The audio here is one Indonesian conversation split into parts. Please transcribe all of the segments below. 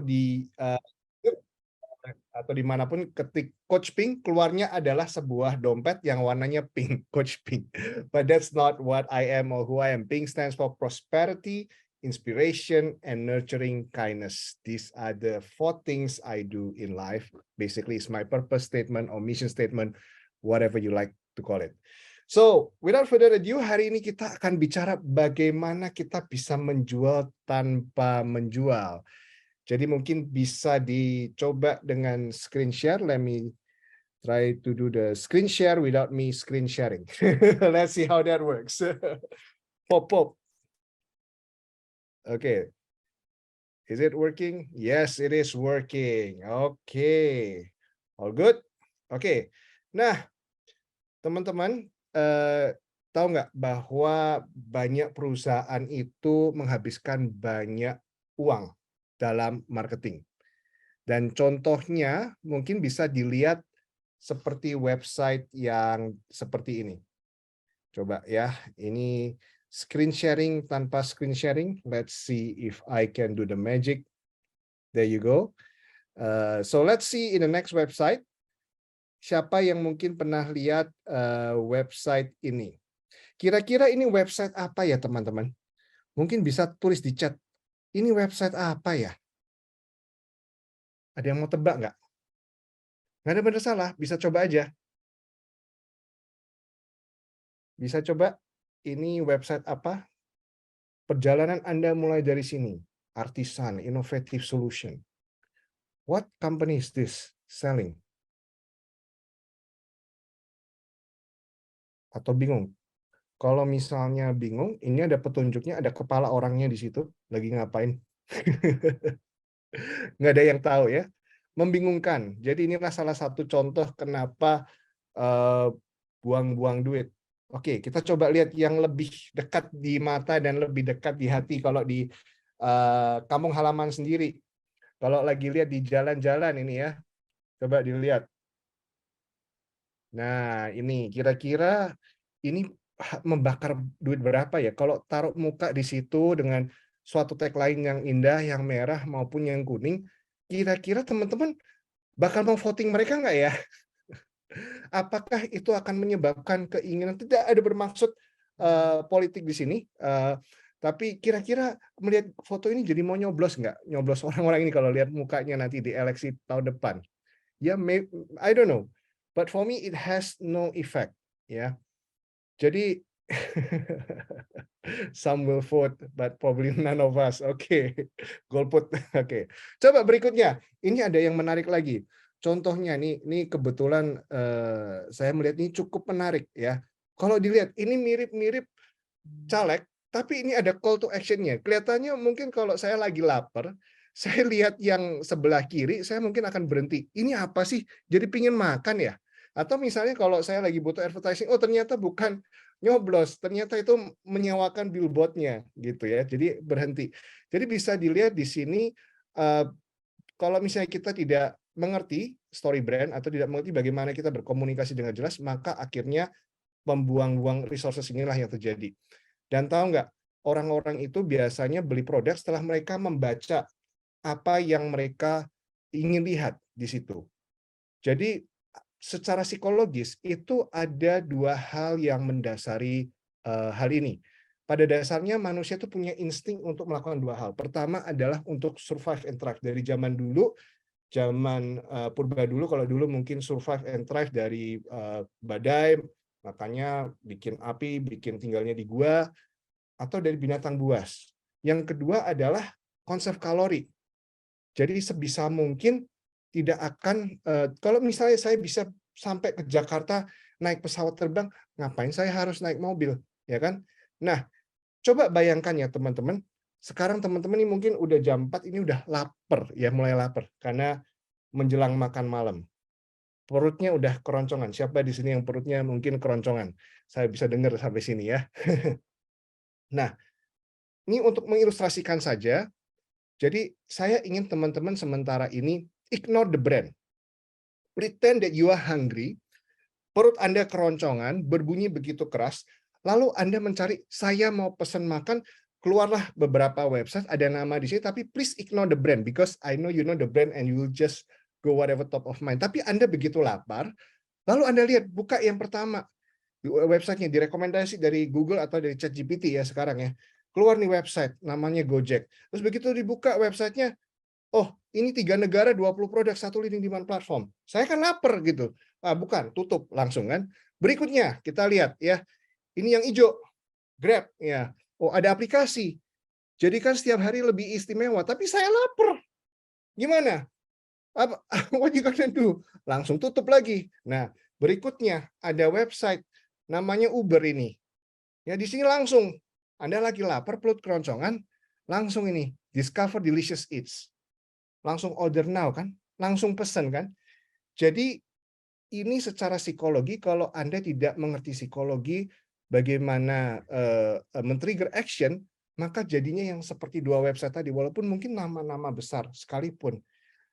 di atau dimanapun ketik Coach Pink, keluarnya adalah sebuah dompet yang warnanya pink, Coach Pink. But that's not what I am or who I am. Pink stands for prosperity, inspiration, and nurturing kindness. These are the 4 things I do in life. Basically, it's my purpose statement or mission statement, whatever you like to call it. So, without further ado, hari ini kita akan bicara bagaimana kita bisa menjual tanpa menjual. Jadi mungkin bisa dicoba dengan screen share. Let me try to do the screen share without me screen sharing. Let's see how that works. Pop. Okay. Is it working? Yes, it is working. Okay. All good? Okay. Nah, teman-teman, tahu nggak bahwa banyak perusahaan itu menghabiskan banyak uang dalam marketing. Dan contohnya mungkin bisa dilihat seperti website yang seperti ini. Coba ya, ini screen sharing tanpa screen sharing. Let's see if I can do the magic. There you go. So let's see in the next website. Siapa yang mungkin pernah lihat website ini? Kira-kira ini website apa ya teman-teman? Mungkin bisa tulis di chat. Ini website apa ya? Ada yang mau tebak nggak? Nggak ada benar salah, bisa coba aja. Bisa coba, ini website apa? Perjalanan Anda mulai dari sini. Artisan, innovative solution. What company is this selling? Atau bingung? Kalau misalnya bingung, ini ada petunjuknya, ada kepala orangnya di situ, lagi ngapain? Nggak ada yang tahu ya. Membingungkan. Jadi inilah salah satu contoh kenapa buang-buang duit. Oke, kita coba lihat yang lebih dekat di mata dan lebih dekat di hati kalau di kampung halaman sendiri. Kalau lagi lihat di jalan-jalan ini ya, coba dilihat. Nah, ini kira-kira ini membakar duit berapa ya? Kalau taruh muka di situ dengan suatu tagline yang indah, yang merah maupun yang kuning, kira-kira teman-teman bakal mau voting mereka nggak ya? Apakah itu akan menyebabkan keinginan, tidak ada bermaksud politik di sini, tapi kira-kira melihat foto ini jadi mau nyoblos nggak? Nyoblos orang-orang ini kalau lihat mukanya nanti di eleksi tahun depan. Ya, I don't know. But for me it has no effect, ya. Jadi some will vote, but probably none of us. Oke, golput. Oke. Coba berikutnya. Ini ada yang menarik lagi. Contohnya nih, ini kebetulan saya melihat ini cukup menarik ya. Kalau dilihat ini mirip-mirip caleg, tapi ini ada call to action-nya. Kelihatannya mungkin kalau saya lagi lapar, saya lihat yang sebelah kiri, saya mungkin akan berhenti. Ini apa sih? Jadi pingin makan ya? Atau misalnya kalau saya lagi butuh advertising, oh ternyata bukan nyoblos, ternyata itu menyewakan billboard-nya gitu ya. Jadi berhenti. Jadi bisa dilihat di sini kalau misalnya kita tidak mengerti story brand atau tidak mengerti bagaimana kita berkomunikasi dengan jelas, maka akhirnya membuang-buang resources inilah yang terjadi. Dan tahu nggak, orang-orang itu biasanya beli produk setelah mereka membaca apa yang mereka ingin lihat di situ. Jadi secara psikologis itu ada 2 hal yang mendasari hal ini. Pada dasarnya manusia itu punya insting untuk melakukan 2 hal. Pertama adalah untuk survive and thrive. Dari zaman dulu, zaman purba dulu, kalau dulu mungkin survive and thrive dari badai, makanya bikin api, bikin tinggalnya di gua, atau dari binatang buas. Yang kedua adalah konsep kalori. Jadi sebisa mungkin tidak akan, kalau misalnya saya bisa sampai ke Jakarta naik pesawat terbang, ngapain saya harus naik mobil, ya kan? Nah, coba bayangkan ya teman-teman, sekarang teman-teman ini mungkin udah jam 4, ini udah lapar, ya mulai lapar, karena menjelang makan malam. Perutnya udah keroncongan. Siapa di sini yang perutnya mungkin keroncongan? Saya bisa dengar sampai sini ya. Nah, ini untuk mengilustrasikan saja, jadi saya ingin teman-teman sementara ini ignore the brand. Pretend that you are hungry, perut Anda keroncongan, berbunyi begitu keras, lalu Anda mencari, saya mau pesan makan, keluarlah beberapa website, ada nama di sini, tapi please ignore the brand, because I know you know the brand and you will just go whatever top of mind. Tapi Anda begitu lapar, lalu Anda lihat, buka yang pertama, websitenya direkomendasi dari Google atau dari ChatGPT ya sekarang ya. Keluar nih website, namanya Gojek. Terus begitu dibuka websitenya, oh ini 3 negara, 20 produk, satu leading demand platform. Saya kan lapar gitu. Ah, bukan, tutup langsung kan. Berikutnya kita lihat ya, ini yang hijau, Grab ya. Oh ada aplikasi. Jadi kan setiap hari lebih istimewa, tapi saya lapar. Gimana? Apa what you gonna do? Langsung tutup lagi. Nah, berikutnya ada website namanya Uber ini. Ya di sini langsung Anda lagi lapar, perut keroncongan, langsung ini discover delicious eats. Langsung order now kan? Langsung pesan kan? Jadi ini secara psikologi, kalau Anda tidak mengerti psikologi bagaimana men-trigger action, maka jadinya yang seperti 2 website tadi, walaupun mungkin nama-nama besar sekalipun.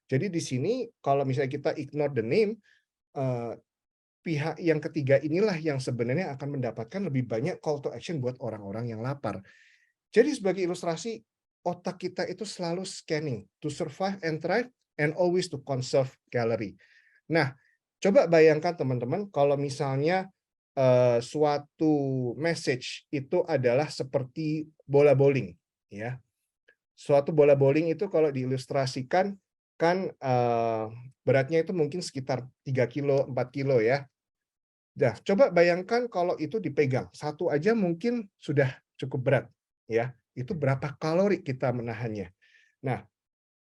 Jadi di sini kalau misalnya kita ignore the name, pihak yang ketiga inilah yang sebenarnya akan mendapatkan lebih banyak call to action buat orang-orang yang lapar. Jadi sebagai ilustrasi, otak kita itu selalu scanning to survive and thrive and always to conserve calorie. Nah, coba bayangkan teman-teman kalau misalnya suatu message itu adalah seperti bola bowling, ya. Suatu bola bowling itu kalau diilustrasikan kan beratnya itu mungkin sekitar 3 kilo, 4 kilo ya. Nah, coba bayangkan kalau itu dipegang, satu aja mungkin sudah cukup berat, ya. Itu berapa kalori kita menahannya. Nah,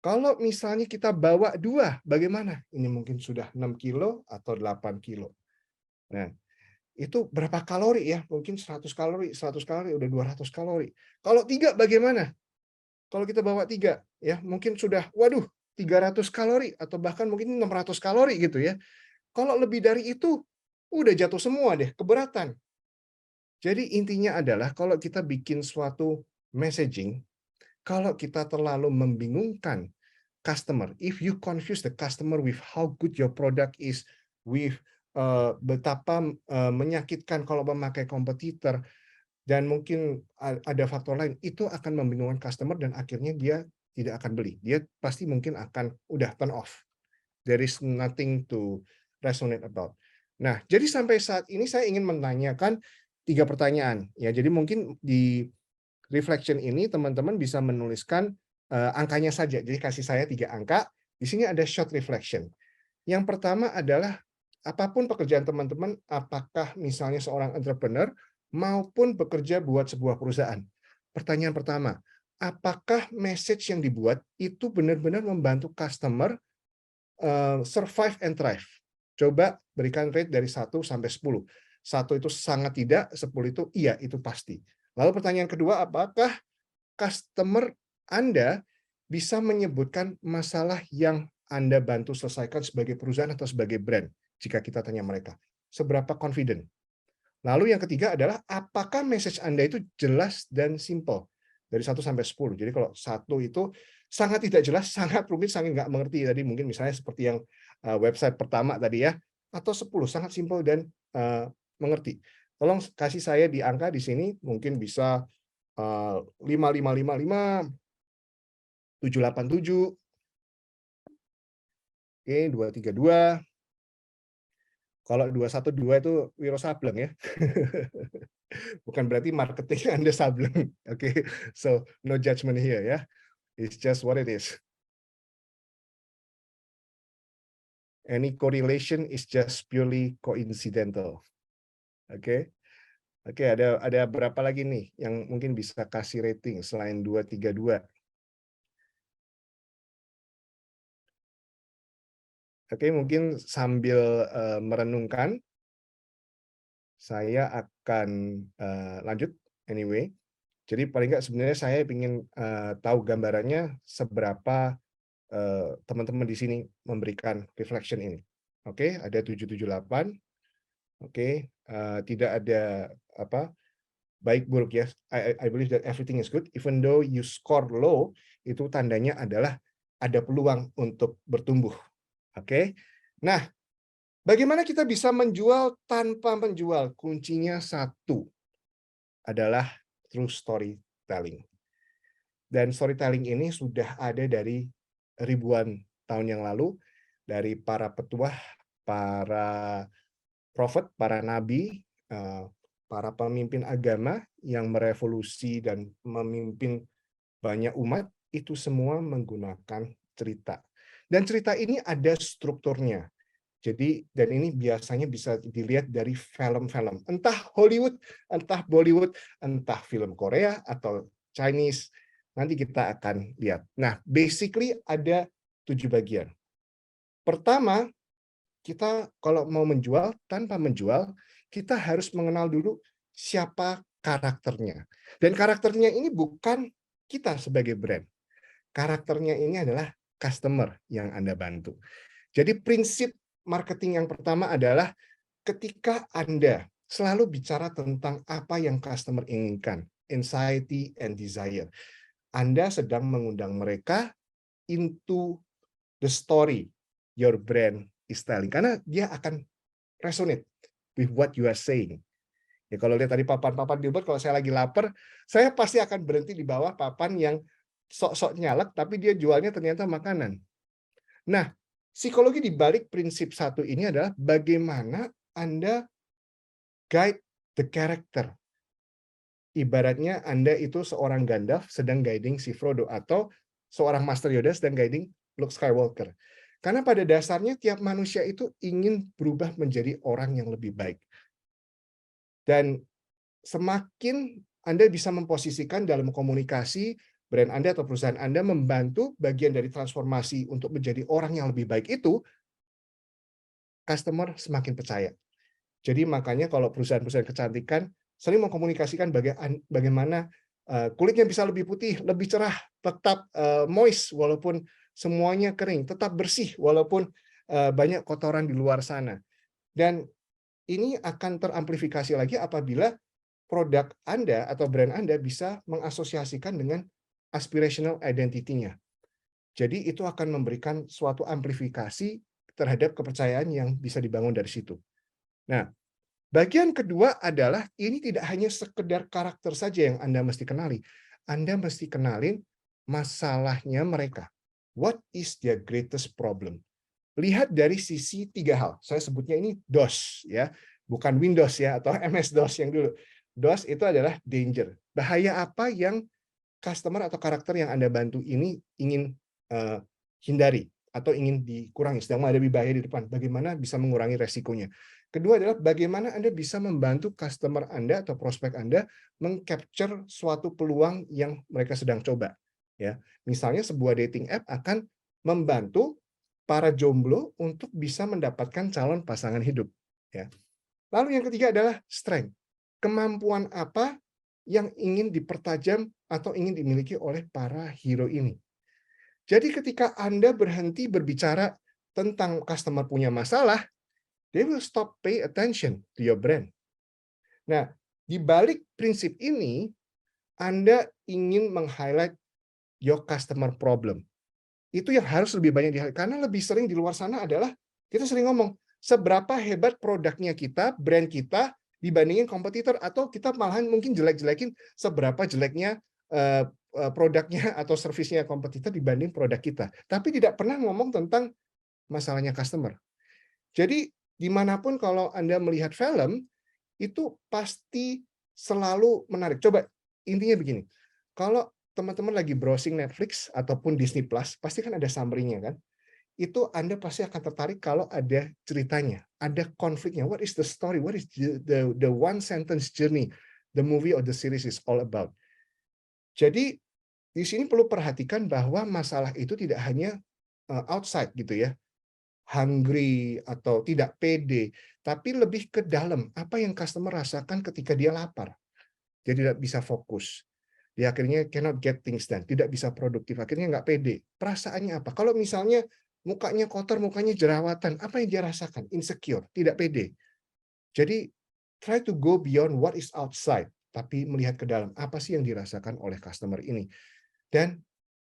kalau misalnya kita bawa 2, bagaimana? Ini mungkin sudah 6 kilo atau 8 kilo. Nah, itu berapa kalori ya? Mungkin 100 kalori udah 200 kalori. Kalau 3 bagaimana? Kalau kita bawa 3, ya mungkin sudah, waduh, 300 kalori atau bahkan mungkin 600 kalori gitu ya. Kalau lebih dari itu, udah jatuh semua deh, keberatan. Jadi intinya adalah kalau kita bikin suatu messaging, kalau kita terlalu membingungkan customer, if you confuse the customer with how good your product is, with betapa menyakitkan kalau memakai kompetitor, dan mungkin ada faktor lain, itu akan membingungkan customer dan akhirnya dia tidak akan beli. Dia pasti mungkin akan udah turn off. There is nothing to resonate about. Nah, jadi sampai saat ini saya ingin menanyakan 3 pertanyaan. Ya, jadi mungkin di reflection ini teman-teman bisa menuliskan angkanya saja. Jadi kasih saya 3 angka. Di sini ada short reflection. Yang pertama adalah apapun pekerjaan teman-teman, apakah misalnya seorang entrepreneur maupun bekerja buat sebuah perusahaan. Pertanyaan pertama, apakah message yang dibuat itu benar-benar membantu customer survive and thrive? Coba berikan rate dari 1 sampai 10. 1 itu sangat tidak, 10 itu iya, itu pasti. Lalu pertanyaan kedua, apakah customer Anda bisa menyebutkan masalah yang Anda bantu selesaikan sebagai perusahaan atau sebagai brand, jika kita tanya mereka. Seberapa confident? Lalu yang ketiga adalah, apakah message Anda itu jelas dan simple? Dari 1 sampai 10. Jadi kalau 1 itu sangat tidak jelas, sangat rumit, sangat nggak mengerti. Tadi mungkin misalnya seperti yang website pertama tadi ya, atau 10, sangat simple dan mengerti. Tolong kasih saya di angka di sini, mungkin bisa 5555, 787, oke, 232. Kalau 212 itu Wiro Sableng ya. Bukan berarti marketing Anda sableng. Oke, so no judgment here ya. It's just what it is. Any correlation is just purely coincidental. Oke. Oke, ada berapa lagi nih yang mungkin bisa kasih rating selain 232? Oke, mungkin sambil merenungkan, saya akan lanjut anyway. Jadi paling nggak sebenarnya saya ingin tahu gambarannya seberapa teman-teman di sini memberikan reflection ini. Oke, ada 778. Oke, tidak ada apa baik buruk ya. I believe that everything is good. Even though you score low, itu tandanya adalah ada peluang untuk bertumbuh. Oke. Nah, bagaimana kita bisa menjual tanpa menjual? Kuncinya satu adalah true story storytelling. Dan storytelling ini sudah ada dari ribuan tahun yang lalu, dari para petuah, para prophet, para nabi, para pemimpin agama yang merevolusi dan memimpin banyak umat, itu semua menggunakan cerita. Dan cerita ini ada strukturnya. Jadi, dan ini biasanya bisa dilihat dari film-film, entah Hollywood, entah Bollywood, entah film Korea atau Chinese. Nanti kita akan lihat. Nah, basically ada 7 bagian. Pertama, kita kalau mau menjual, tanpa menjual, kita harus mengenal dulu siapa karakternya. Dan karakternya ini bukan kita sebagai brand. Karakternya ini adalah customer yang Anda bantu. Jadi prinsip marketing yang pertama adalah ketika Anda selalu bicara tentang apa yang customer inginkan, anxiety and desire. Anda sedang mengundang mereka into the story your brand is telling. Karena dia akan resonate with what you are saying. Ya, kalau lihat tadi papan-papan billboard, kalau saya lagi lapar, saya pasti akan berhenti di bawah papan yang sok-sok nyalek, tapi dia jualnya ternyata makanan. Nah, psikologi di balik prinsip satu ini adalah bagaimana Anda guide the character. Ibaratnya Anda itu seorang Gandalf sedang guiding si Frodo, atau seorang Master Yoda sedang guiding Luke Skywalker. Karena pada dasarnya tiap manusia itu ingin berubah menjadi orang yang lebih baik. Dan semakin Anda bisa memposisikan dalam komunikasi, brand Anda atau perusahaan Anda membantu bagian dari transformasi untuk menjadi orang yang lebih baik itu, customer semakin percaya. Jadi makanya kalau perusahaan-perusahaan kecantikan sering mengkomunikasikan bagaimana kulitnya bisa lebih putih, lebih cerah, tetap moist walaupun semuanya kering, tetap bersih walaupun banyak kotoran di luar sana. Dan ini akan teramplifikasi lagi apabila produk Anda atau brand Anda bisa mengasosiasikan dengan aspirational identity-nya. Jadi itu akan memberikan suatu amplifikasi terhadap kepercayaan yang bisa dibangun dari situ. Nah, bagian kedua adalah ini tidak hanya sekedar karakter saja yang Anda mesti kenali. Anda mesti kenalin masalahnya mereka. What is their greatest problem? Lihat dari sisi 3 hal. Saya sebutnya ini DOS ya, bukan Windows ya atau MS-DOS yang dulu. DOS itu adalah danger. Bahaya apa yang customer atau karakter yang Anda bantu ini ingin hindari atau ingin dikurangi, sedang menghadapi bahaya di depan. Bagaimana bisa mengurangi resikonya? Kedua adalah bagaimana Anda bisa membantu customer Anda atau prospek Anda mengcapture suatu peluang yang mereka sedang coba. Ya, misalnya sebuah dating app akan membantu para jomblo untuk bisa mendapatkan calon pasangan hidup. Ya. Lalu yang ketiga adalah strength. Kemampuan apa yang ingin dipertajam atau ingin dimiliki oleh para hero ini. Jadi ketika Anda berhenti berbicara tentang customer punya masalah, they will stop pay attention to your brand. Nah, di balik prinsip ini, Anda ingin meng-highlight your customer problem. Itu yang harus lebih banyak di-highlight. Karena lebih sering di luar sana adalah, kita sering ngomong, seberapa hebat produknya kita, brand kita, dibandingin kompetitor, atau kita malahan mungkin jelek-jelekin seberapa jeleknya produknya atau servisnya kompetitor dibanding produk kita. Tapi tidak pernah ngomong tentang masalahnya customer. Jadi dimanapun kalau Anda melihat film, itu pasti selalu menarik. Coba intinya begini, kalau teman-teman lagi browsing Netflix ataupun Disney Plus, pasti kan ada summary-nya kan? Itu Anda pasti akan tertarik kalau ada ceritanya, ada konfliknya. What is the story? What is the one sentence journey the movie or the series is all about? Jadi di sini perlu perhatikan bahwa masalah itu tidak hanya outside gitu ya, hungry atau tidak pede, tapi lebih ke dalam. Apa yang customer rasakan ketika dia lapar? Dia tidak bisa fokus. Dia akhirnya cannot get things done, tidak bisa produktif, akhirnya nggak pede. Perasaannya apa? Kalau misalnya mukanya kotor, mukanya jerawatan, apa yang dia rasakan? Insecure, tidak pede. Jadi try to go beyond what is outside, tapi melihat ke dalam, apa sih yang dirasakan oleh customer ini. Dan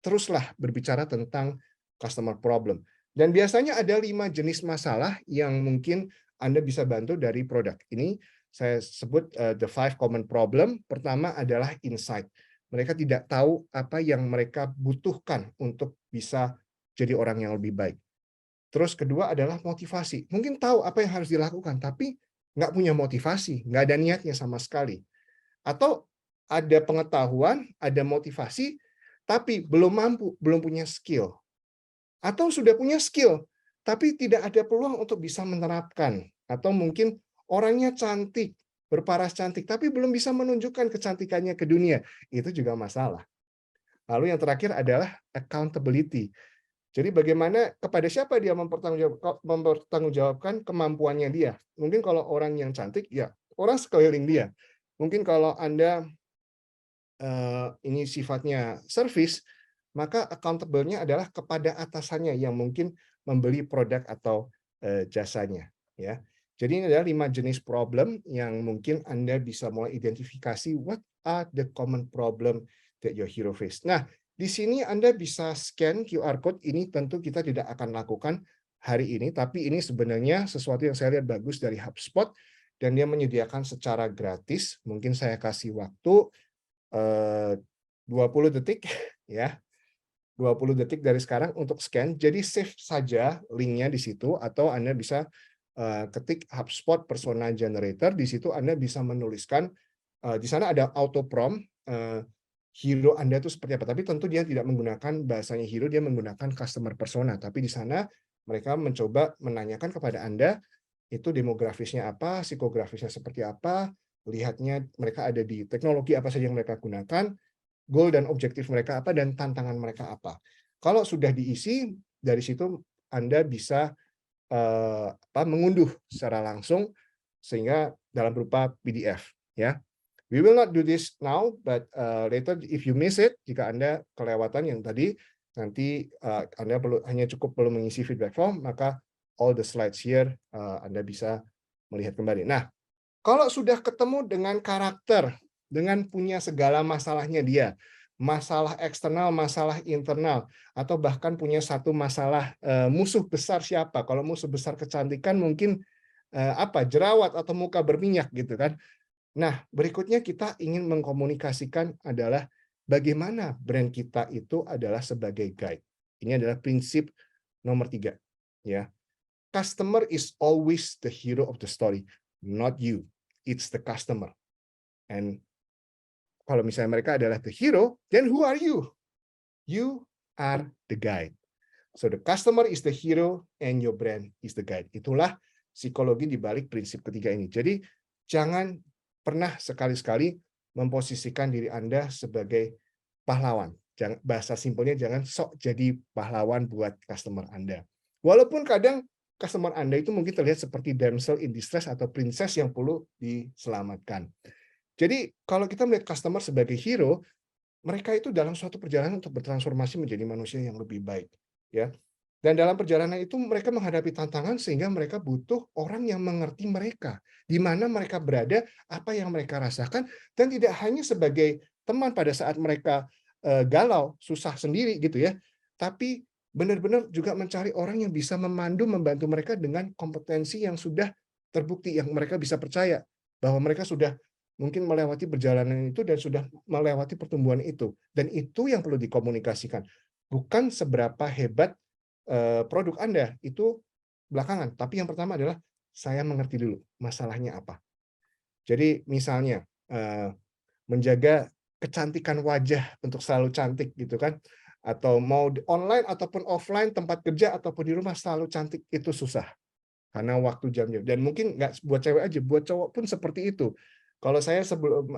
teruslah berbicara tentang customer problem. Dan biasanya ada 5 jenis masalah yang mungkin Anda bisa bantu dari produk. Ini saya sebut the 5 common problem. Pertama adalah insight. Mereka tidak tahu apa yang mereka butuhkan untuk bisa jadi orang yang lebih baik. Terus kedua adalah motivasi. Mungkin tahu apa yang harus dilakukan, tapi nggak punya motivasi, nggak ada niatnya sama sekali. Atau ada pengetahuan, ada motivasi, tapi belum mampu, belum punya skill. Atau sudah punya skill, tapi tidak ada peluang untuk bisa menerapkan. Atau mungkin orangnya cantik, berparas cantik, tapi belum bisa menunjukkan kecantikannya ke dunia. Itu juga masalah. Lalu yang terakhir adalah accountability. Jadi bagaimana kepada siapa dia mempertanggungjawabkan kemampuannya dia. Mungkin kalau orang yang cantik, ya orang sekeliling dia. Mungkin kalau Anda ini sifatnya service, maka accountable-nya adalah kepada atasannya yang mungkin membeli produk atau jasanya. Ya. Jadi ini adalah 5 jenis problem yang mungkin Anda bisa mulai identifikasi what are the common problem that your hero face. Nah, di sini Anda bisa scan QR code. Ini tentu kita tidak akan lakukan hari ini, tapi ini sebenarnya sesuatu yang saya lihat bagus dari HubSpot dan dia menyediakan secara gratis. Mungkin saya kasih waktu 20 detik ya, 20 detik dari sekarang untuk scan. Jadi save saja linknya di situ atau Anda bisa ketik HubSpot Persona Generator. Di situ Anda bisa menuliskan di sana ada auto prompt hero Anda itu seperti apa. Tapi tentu dia tidak menggunakan bahasanya hero, dia menggunakan customer persona. Tapi di sana mereka mencoba menanyakan kepada Anda itu demografisnya apa, psikografisnya seperti apa, lihatnya mereka ada di teknologi apa saja yang mereka gunakan, goal dan objektif mereka apa, dan tantangan mereka apa. Kalau sudah diisi, dari situ Anda bisa mengunduh secara langsung sehingga dalam berupa PDF. Ya, we will not do this now, but later if you miss it, jika Anda kelewatan yang tadi, nanti Anda hanya cukup perlu mengisi feedback form, maka all the slides here Anda bisa melihat kembali. Nah, kalau sudah ketemu dengan karakter, dengan punya segala masalahnya dia, masalah eksternal, masalah internal, atau bahkan punya satu masalah musuh besar siapa? Kalau musuh besar kecantikan mungkin jerawat atau muka berminyak gitu kan. Nah, berikutnya kita ingin mengkomunikasikan adalah bagaimana brand kita itu adalah sebagai guide. Ini adalah prinsip nomor 3. Ya. Customer is always the hero of the story, not you. It's the customer. And kalau misalnya mereka adalah the hero, then who are you? You are the guide. So the customer is the hero and your brand is the guide. Itulah psikologi di balik prinsip ketiga ini. Jadi jangan pernah sekali-sekali memposisikan diri Anda sebagai pahlawan. Bahasa simpelnya jangan sok jadi pahlawan buat customer Anda. Walaupun kadang customer Anda itu mungkin terlihat seperti damsel in distress atau princess yang perlu diselamatkan. Jadi kalau kita melihat customer sebagai hero, mereka itu dalam suatu perjalanan untuk bertransformasi menjadi manusia yang lebih baik, ya. Dan dalam perjalanan itu mereka menghadapi tantangan sehingga mereka butuh orang yang mengerti mereka, di mana mereka berada, apa yang mereka rasakan, dan tidak hanya sebagai teman pada saat mereka galau, susah sendiri gitu ya, tapi benar-benar juga mencari orang yang bisa memandu, membantu mereka dengan kompetensi yang sudah terbukti, yang mereka bisa percaya bahwa mereka sudah mungkin melewati perjalanan itu dan sudah melewati pertumbuhan itu. Dan itu yang perlu dikomunikasikan. Bukan seberapa hebat produk Anda, itu belakangan. Tapi yang pertama adalah saya mengerti dulu masalahnya apa. Jadi misalnya menjaga kecantikan wajah untuk selalu cantik gitu kan, atau mau online ataupun offline, tempat kerja ataupun di rumah selalu cantik, itu susah karena waktu jamnya. Dan mungkin nggak buat cewek aja, buat cowok pun seperti itu. Kalau saya sebelum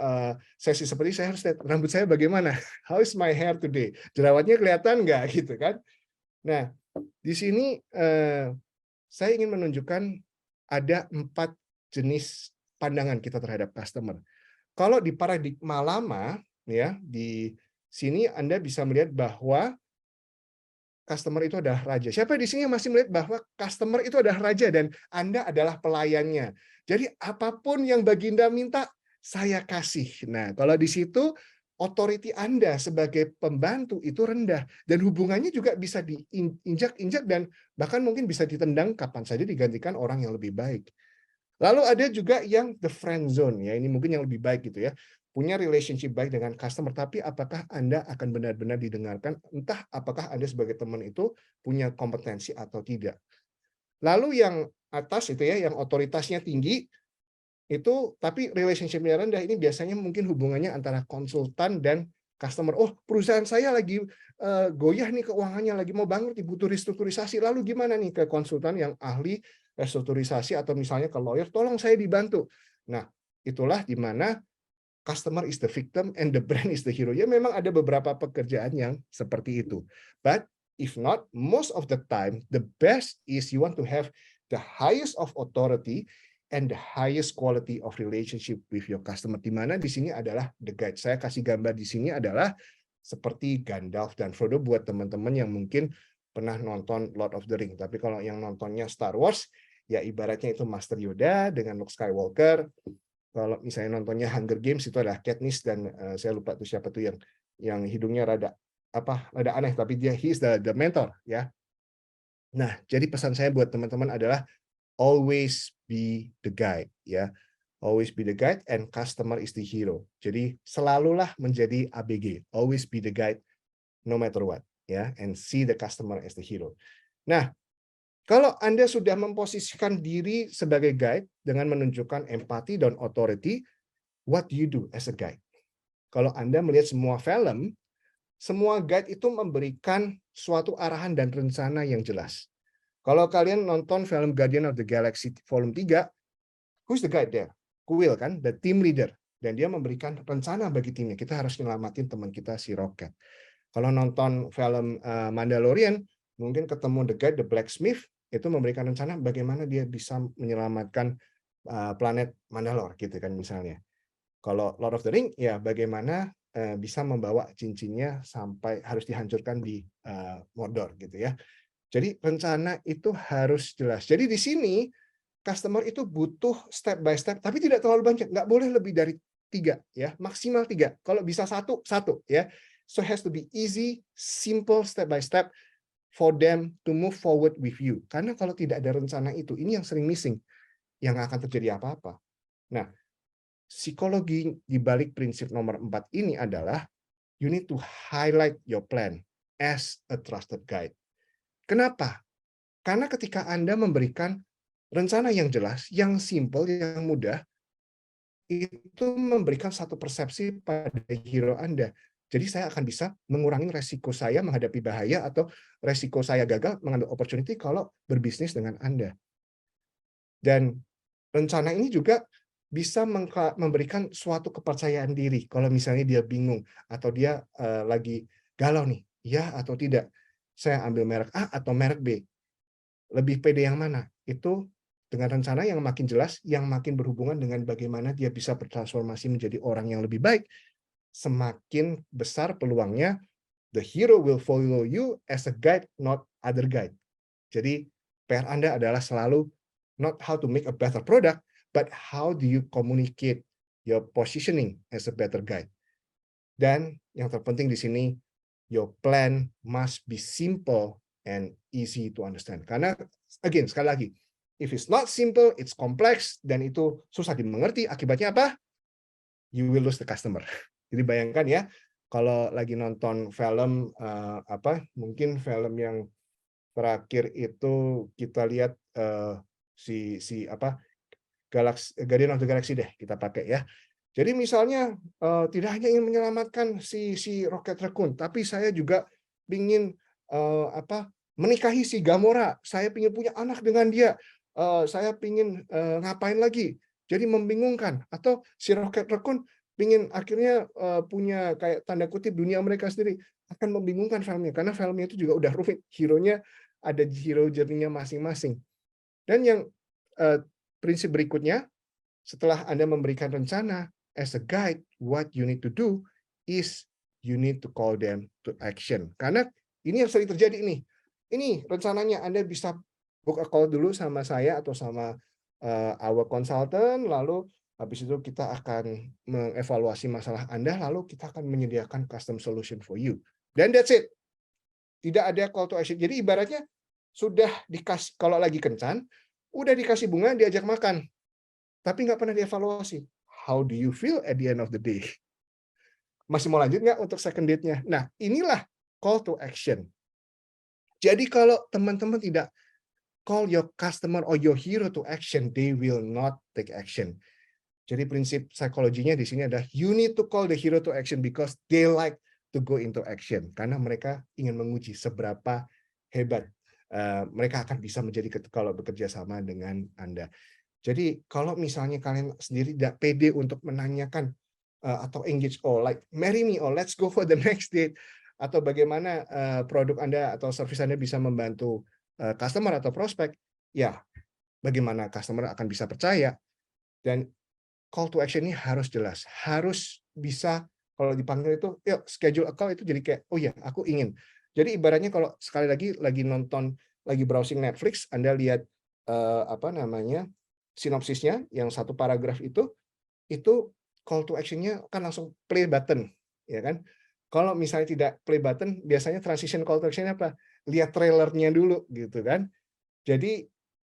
sesi seperti saya harus lihat rambut saya bagaimana, how is my hair today, jerawatnya kelihatan nggak gitu kan. Nah, di sini saya ingin menunjukkan ada 4 jenis pandangan kita terhadap customer. Kalau di paradigma lama, ya, di sini Anda bisa melihat bahwa customer itu adalah raja. Siapa di sini yang masih melihat bahwa customer itu adalah raja dan Anda adalah pelayannya. Jadi apapun yang Baginda minta, saya kasih. Nah, kalau di situ authority Anda sebagai pembantu itu rendah dan hubungannya juga bisa diinjak-injak dan bahkan mungkin bisa ditendang kapan saja digantikan orang yang lebih baik. Lalu ada juga yang the friend zone, ya, ini mungkin yang lebih baik gitu ya. punya relationship baik dengan customer, tapi apakah Anda akan benar-benar didengarkan? Entah apakah Anda sebagai teman itu punya kompetensi atau tidak. Lalu yang atas itu ya, yang otoritasnya tinggi, itu tapi relationship-nya rendah, ini biasanya mungkin hubungannya antara konsultan dan customer. Oh, perusahaan saya lagi goyah nih keuangannya, lagi mau bangkrut, butuh restrukturisasi. Lalu gimana nih ke konsultan yang ahli restrukturisasi atau misalnya ke lawyer, tolong saya dibantu. Nah, itulah di mana customer is the victim and the brand is the hero. Ya memang ada beberapa pekerjaan yang seperti itu. But if not, most of the time, the best is you want to have the highest of authority and the highest quality of relationship with your customer. Di mana di sini adalah the guide. Saya kasih gambar di sini adalah seperti Gandalf dan Frodo buat teman-teman yang mungkin pernah nonton Lord of the Ring. Tapi kalau yang nontonnya Star Wars, ya ibaratnya itu Master Yoda dengan Luke Skywalker. Kalau misalnya nontonnya Hunger Games itu adalah Katniss dan saya lupa tuh siapa tuh yang hidungnya rada aneh, tapi he is the mentor ya. Nah, jadi pesan saya buat teman-teman adalah always be the guide ya. Always be the guide and customer is the hero. Jadi selalulah menjadi ABG. Always be the guide no matter what ya, and see the customer as the hero. Nah, kalau Anda sudah memposisikan diri sebagai guide dengan menunjukkan empati dan authority, what do you do as a guide? Kalau Anda melihat semua film, semua guide itu memberikan suatu arahan dan rencana yang jelas. Kalau kalian nonton film Guardian of the Galaxy Volume 3, who's the guide there? Quill kan, the team leader. Dan dia memberikan rencana bagi timnya. Kita harus nyelamatin teman kita si Rocket. Kalau nonton film Mandalorian, mungkin ketemu the guide, the blacksmith, itu memberikan rencana bagaimana dia bisa menyelamatkan planet Mandalore gitu kan misalnya. Kalau Lord of the Ring, ya bagaimana bisa membawa cincinnya sampai harus dihancurkan di Mordor gitu ya. Jadi rencana itu harus jelas. Jadi di sini customer itu butuh step by step, tapi tidak terlalu banyak. Nggak boleh lebih dari 3 ya, maksimal 3. Kalau bisa satu ya. So it has to be easy, simple, step by step for them to move forward with you. Karena kalau tidak ada rencana itu, ini yang sering missing, yang akan terjadi apa-apa. Nah, psikologi di balik prinsip nomor 4 ini adalah you need to highlight your plan as a trusted guide. Kenapa? Karena ketika Anda memberikan rencana yang jelas, yang simple, yang mudah, itu memberikan satu persepsi pada hero Anda. Jadi saya akan bisa mengurangi resiko saya menghadapi bahaya atau resiko saya gagal mengambil opportunity kalau berbisnis dengan Anda. Dan rencana ini juga bisa memberikan suatu kepercayaan diri. Kalau misalnya dia bingung atau dia lagi galau nih, ya atau tidak, saya ambil merek A atau merek B. Lebih pede yang mana? Itu dengan rencana yang makin jelas, yang makin berhubungan dengan bagaimana dia bisa bertransformasi menjadi orang yang lebih baik, semakin besar peluangnya the hero will follow you as a guide, not other guide. Jadi PR Anda adalah selalu not how to make a better product, but how do you communicate your positioning as a better guide. Dan yang terpenting di sini, your plan must be simple and easy to understand. Karena, again, sekali lagi, if it's not simple, it's complex, dan itu susah dimengerti, akibatnya apa? You will lose the customer. Jadi bayangkan ya, kalau lagi nonton film, mungkin film yang terakhir itu kita lihat Guardian of the Galaxy deh, kita pakai ya. Jadi misalnya tidak hanya ingin menyelamatkan si Rocket Raccoon, tapi saya juga ingin menikahi si Gamora. Saya ingin punya anak dengan dia. Saya ingin ngapain lagi? Jadi membingungkan. Atau si Rocket Raccoon ingin akhirnya punya kayak tanda kutip dunia mereka sendiri, akan membingungkan filmnya karena filmnya itu juga udah rumit. Hero-nya ada hero journey-nya masing-masing. Dan yang prinsip berikutnya, setelah Anda memberikan rencana, as a guide, what you need to do is you need to call them to action. Karena ini yang sering terjadi nih. Ini rencananya Anda bisa book a call dulu sama saya atau sama our consultant, lalu habis itu kita akan mengevaluasi masalah Anda, lalu kita akan menyediakan custom solution for you. Dan that's it. Tidak ada call to action. Jadi ibaratnya sudah dikasih, kalau lagi kencan, udah dikasih bunga, diajak makan. Tapi nggak pernah dievaluasi. how do you feel at the end of the day? Masih mau lanjut nggak untuk second date-nya? Nah, inilah call to action. Jadi kalau teman-teman tidak call your customer or your hero to action, they will not take action. Jadi prinsip psikologinya di sini adalah you need to call the hero to action because they like to go into action. Karena mereka ingin menguji seberapa hebat mereka akan bisa menjadi kalau bekerja sama dengan Anda. Jadi kalau misalnya kalian sendiri tidak pede untuk menanyakan atau engage, oh like marry me or let's go for the next date, atau bagaimana produk Anda atau service Anda bisa membantu customer atau prospek, ya bagaimana customer akan bisa percaya. Dan call to action ini harus jelas, harus bisa kalau dipanggil itu, yuk schedule a call, itu jadi kayak, oh ya aku ingin. Jadi ibaratnya kalau sekali lagi nonton, lagi browsing Netflix, Anda lihat sinopsisnya yang satu paragraf itu call to action-nya kan langsung play button, ya kan? Kalau misalnya tidak play button, biasanya transition call to action apa? Lihat trailernya dulu gitu kan. Jadi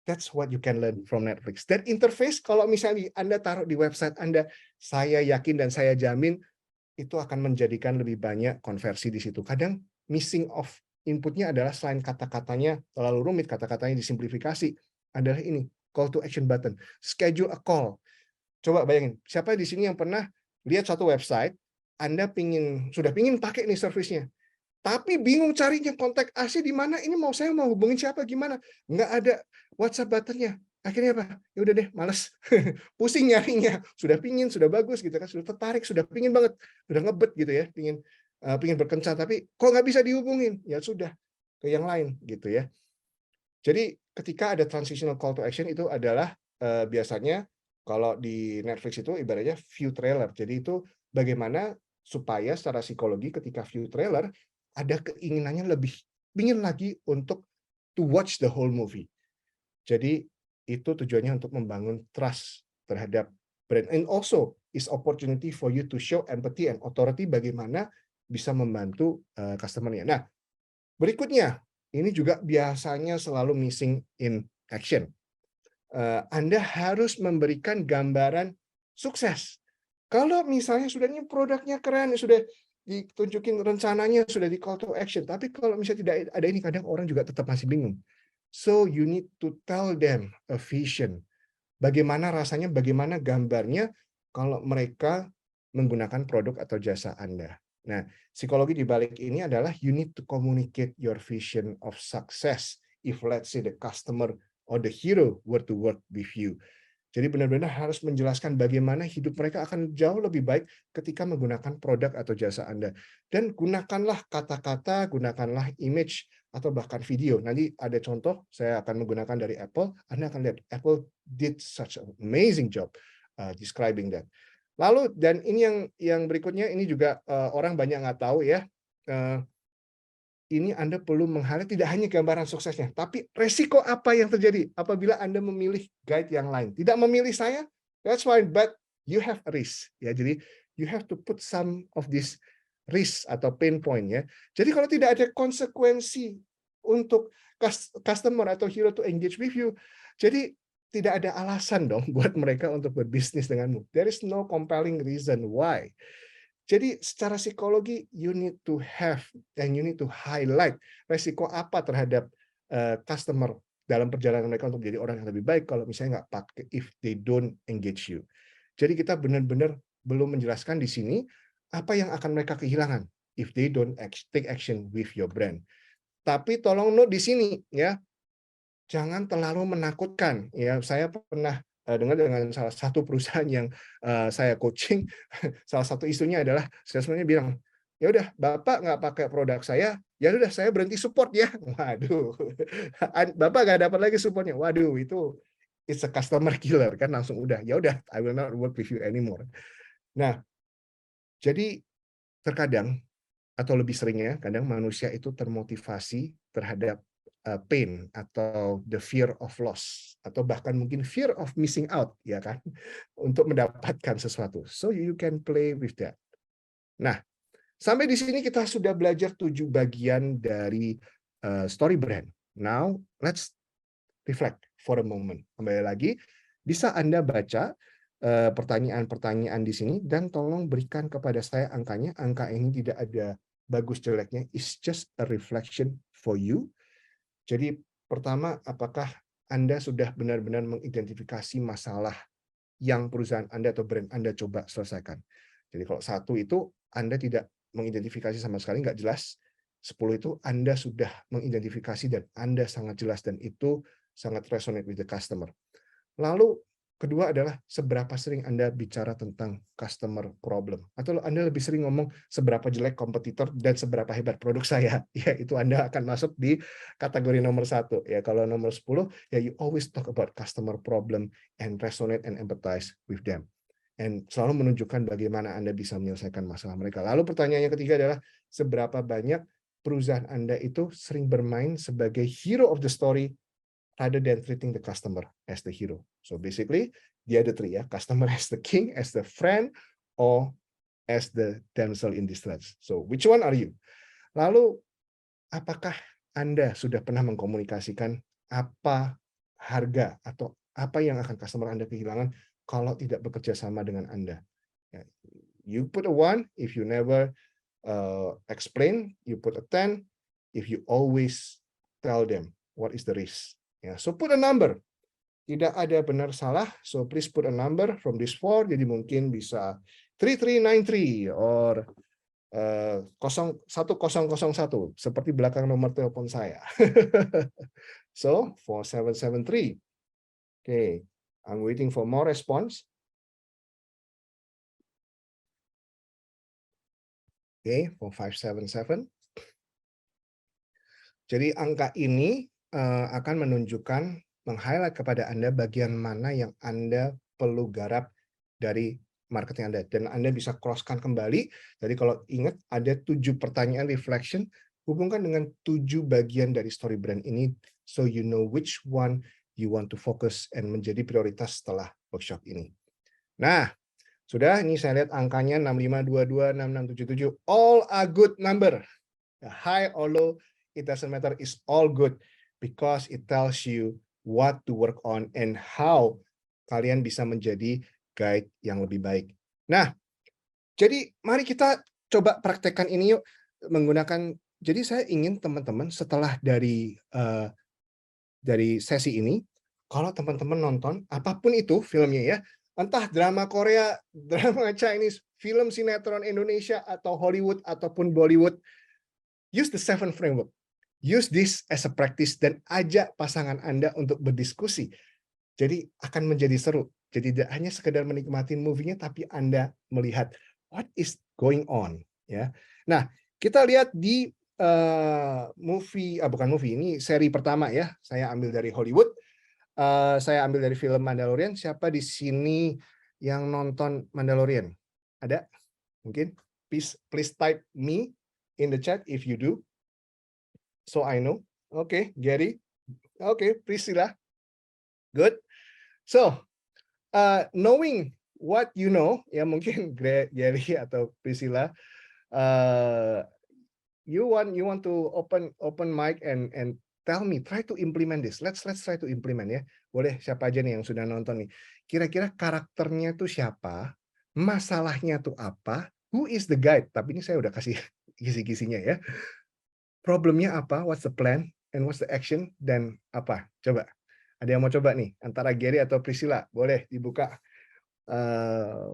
that's what you can learn from Netflix. Dan interface kalau misalnya Anda taruh di website Anda, saya yakin dan saya jamin itu akan menjadikan lebih banyak konversi di situ. Kadang missing of inputnya adalah selain kata-katanya terlalu rumit, kata-katanya disimplifikasi, adalah ini, call to action button. Schedule a call. Coba bayangin, siapa di sini yang pernah lihat satu website, Anda sudah pingin pakai nih servisnya, tapi bingung carinya kontak asli di mana, ini saya mau hubungin siapa, gimana? Nggak ada WhatsApp button-nya. Akhirnya apa? Ya udah deh, males. Pusing nyarinya. Sudah pingin, sudah bagus gitu kan, sudah tertarik, sudah pingin banget, sudah ngebet gitu ya, pingin berkencan, tapi kok nggak bisa dihubungin? Ya sudah, ke yang lain gitu ya. Jadi ketika ada transitional call to action itu adalah biasanya kalau di Netflix itu ibaratnya view trailer. Jadi itu bagaimana supaya secara psikologi ketika view trailer ada keinginannya lebih ingin lagi untuk to watch the whole movie. Jadi itu tujuannya untuk membangun trust terhadap brand, and also is opportunity for you to show empathy and authority bagaimana bisa membantu customer-nya. Nah, berikutnya ini juga biasanya selalu missing in action. Anda harus memberikan gambaran sukses. Kalau misalnya sudah ini produknya keren, sudah ditunjukin rencananya, sudah di call to action, tapi kalau misalnya tidak ada ini, kadang orang juga tetap masih bingung. So you need to tell them a vision. Bagaimana rasanya, bagaimana gambarnya kalau mereka menggunakan produk atau jasa Anda. Nah, psikologi di balik ini adalah you need to communicate your vision of success if let's say the customer or the hero were to work with you. Jadi benar-benar harus menjelaskan bagaimana hidup mereka akan jauh lebih baik ketika menggunakan produk atau jasa Anda. Dan gunakanlah kata-kata, gunakanlah image, atau bahkan video. Nanti ada contoh, saya akan menggunakan dari Apple. Anda akan lihat, Apple did such an amazing job describing that. Lalu, dan ini yang berikutnya, ini juga orang banyak nggak tahu ya, ini Anda perlu meng-highlight tidak hanya gambaran suksesnya, tapi resiko apa yang terjadi apabila Anda memilih guide yang lain. Tidak memilih saya, that's fine, but you have a risk. Ya, jadi you have to put some of this risk atau pain point ya. Jadi kalau tidak ada konsekuensi untuk customer atau hero to engage with you, jadi tidak ada alasan dong buat mereka untuk berbisnis denganmu. There is no compelling reason why. Jadi secara psikologi you need to have and you need to highlight resiko apa terhadap customer dalam perjalanan mereka untuk menjadi orang yang lebih baik kalau misalnya nggak pakai if they don't engage you. Jadi kita benar-benar belum menjelaskan di sini apa yang akan mereka kehilangan if they don't take action with your brand. Tapi tolong note di sini ya, jangan terlalu menakutkan. Ya, saya pernah dengar dengan salah satu perusahaan yang saya coaching, salah satu isunya adalah salesman-nya bilang, ya udah Bapak nggak pakai produk saya, ya udah saya berhenti support ya. Waduh, Bapak nggak dapat lagi supportnya. Waduh, itu it's a customer killer kan, langsung udah, ya udah I will not work with you anymore. Nah, jadi terkadang atau lebih seringnya, kadang manusia itu termotivasi terhadap pain atau the fear of loss atau bahkan mungkin fear of missing out, ya kan, untuk mendapatkan sesuatu. So you can play with that. Nah, sampai di sini kita sudah belajar 7 bagian dari story brand. Now let's reflect for a moment. Kembali lagi, bisa Anda baca pertanyaan-pertanyaan di sini dan tolong berikan kepada saya angkanya. Angka ini tidak ada bagus jeleknya, it's just a reflection for you. Jadi pertama, apakah Anda sudah benar-benar mengidentifikasi masalah yang perusahaan Anda atau brand Anda coba selesaikan? Jadi kalau 1 itu Anda tidak mengidentifikasi sama sekali, nggak jelas. 10 itu Anda sudah mengidentifikasi dan Anda sangat jelas dan itu sangat resonate with the customer. Lalu kedua adalah seberapa sering Anda bicara tentang customer problem. Atau Anda lebih sering ngomong seberapa jelek kompetitor dan seberapa hebat produk saya. Ya, itu Anda akan masuk di kategori nomor 1. Ya, kalau nomor 10, ya you always talk about customer problem and resonate and empathize with them. And selalu menunjukkan bagaimana Anda bisa menyelesaikan masalah mereka. Lalu pertanyaan yang ketiga adalah seberapa banyak perusahaan Anda itu sering bermain sebagai hero of the story rather than treating the customer as the hero. So basically, the other 3 ya, customer as the king, as the friend, or as the damsel in distress. So which one are you? Lalu, apakah Anda sudah pernah mengkomunikasikan apa harga atau apa yang akan customer Anda kehilangan kalau tidak bekerja sama dengan Anda? You put a 1 if you never explain, you put a 10 if you always tell them what is the risk. Ya, so put a number. Tidak ada benar salah, so please put a number from this 4, jadi mungkin bisa 3393 or 1001 seperti belakang nomor telepon saya. So 4773. Okay, I'm waiting for more response. Okay, 4577. Jadi angka ini akan menunjukkan, meng-highlight kepada Anda bagian mana yang Anda perlu garap dari marketing Anda. Dan Anda bisa cross-kan kembali. Jadi kalau ingat ada 7 pertanyaan reflection, hubungkan dengan 7 bagian dari story brand ini, so you know which one you want to focus and menjadi prioritas setelah workshop ini. Nah, sudah, ini saya lihat angkanya 6522, 6677, all a good number. High or low, it doesn't matter, it's all good. Because it tells you what to work on and how kalian bisa menjadi guide yang lebih baik. Nah, jadi mari kita coba praktekkan ini yuk menggunakan. Jadi saya ingin teman-teman setelah dari sesi ini, kalau teman-teman nonton apapun itu filmnya ya, entah drama Korea, drama Chinese, film sinetron Indonesia atau Hollywood ataupun Bollywood, use the 7 framework. Use this as a practice dan ajak pasangan Anda untuk berdiskusi. Jadi akan menjadi seru. Jadi tidak hanya sekedar menikmati movie-nya, tapi Anda melihat what is going on. Ya. Nah, kita lihat di bukan movie, ini seri pertama ya. Saya ambil dari Hollywood. Saya ambil dari film Mandalorian. Siapa di sini yang nonton Mandalorian? Ada? Mungkin? Please type me in the chat if you do. So I know. Okay, Gary. Okay, Priscilla. Good. So, knowing what you know, ya mungkin Gary atau Priscilla, you want to open mic and tell me, try to implement this. Let's try to implement ya. Boleh siapa aja nih yang sudah nonton nih. Kira-kira karakternya tuh siapa? Masalahnya tuh apa? Who is the guide? Tapi ini saya udah kasih kisi-kisinya ya. Problemnya apa? What's the plan? And what's the action? Dan apa? Coba. Ada yang mau coba nih? Antara Gary atau Priscilla. Boleh dibuka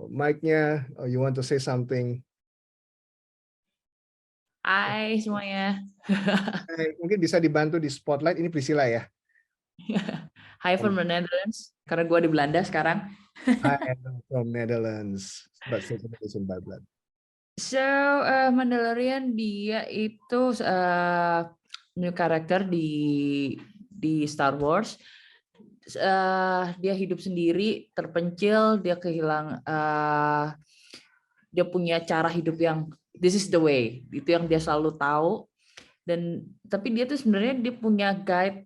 mic-nya. Oh, you want to say something? Hai semuanya. Mungkin bisa dibantu di spotlight. Ini Priscilla ya? Hi from the Netherlands. Karena gue di Belanda sekarang. Hi from Netherlands. But Indonesian by blood. So, Mandalorian dia itu new character di Star Wars. Dia hidup sendiri, terpencil, dia dia punya cara hidup yang this is the way, itu yang dia selalu tahu. Dan tapi dia tuh sebenarnya dia punya guide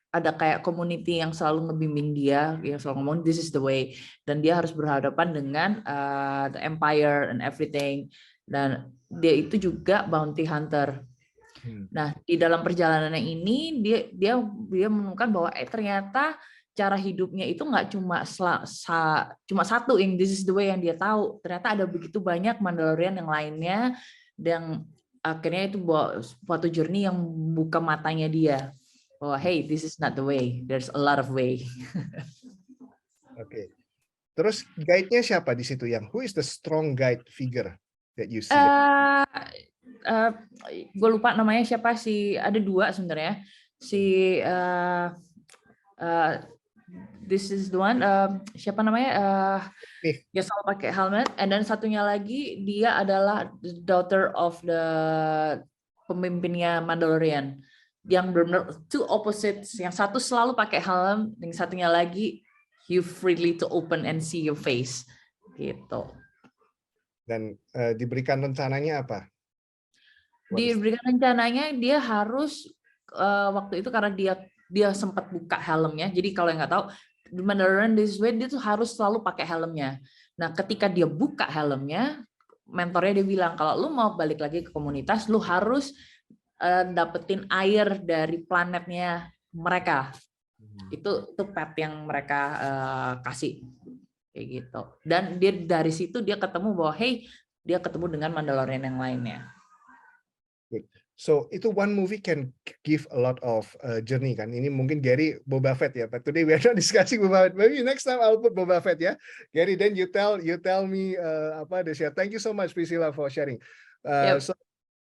ada kayak community yang selalu ngebimbing dia, yang selalu ngomong this is the way, dan dia harus berhadapan dengan the empire and everything, dan dia itu juga bounty hunter. Nah, di dalam perjalanannya ini dia menemukan bahwa ternyata cara hidupnya itu nggak cuma satu yang this is the way yang dia tahu. Ternyata ada begitu banyak Mandalorian yang lainnya, dan akhirnya itu suatu journey yang buka matanya dia bahwa hey, this is not the way, there's a lot of way. Oke. Terus guide-nya siapa di situ, yang who is the strong guide figure that you see? Gue lupa namanya siapa sih, ada dua sebenarnya, si this is the one, siapa namanya, dia selalu pakai helmet, and dan satunya lagi dia adalah the daughter of the pemimpinnya Mandalorian, yang benar-benar two opposites, yang satu selalu pakai helm, yang satunya lagi you freely to open and see your face gitu. Dan diberikan rencananya apa? Diberikan rencananya dia harus waktu itu karena dia sempat buka helmnya. Jadi kalau yang nggak tahu, di Mandalorian this way dia tuh harus selalu pakai helmnya. Nah, ketika dia buka helmnya, mentornya dia bilang kalau lu mau balik lagi ke komunitas, lu harus dapetin air dari planetnya mereka. Itu pet yang mereka kasih kayak gitu. Dan dia dari situ dia ketemu bahwa hey, dia ketemu dengan Mandalorian yang lainnya. Good. So itu one movie can give a lot of journey kan. Ini mungkin Gary Boba Fett ya, but today we are not discussing Boba Fett. Maybe next time I'll put Boba Fett ya. Gary, then you tell me apa the share. Thank you so much Priscilla for sharing. Yep.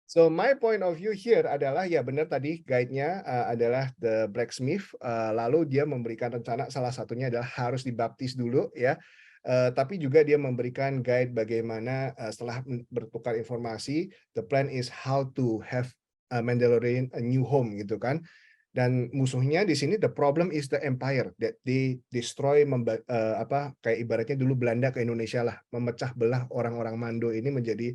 So my point of view here adalah ya benar tadi guide-nya adalah the blacksmith. Lalu dia memberikan rencana, salah satunya adalah harus dibaptis dulu ya. Tapi juga dia memberikan guide bagaimana setelah bertukar informasi, the plan is how to have a Mandalorian a new home gitu kan. Dan musuhnya di sini the problem is the empire that they destroy, kayak ibaratnya dulu Belanda ke Indonesia lah, memecah belah orang-orang Mando ini menjadi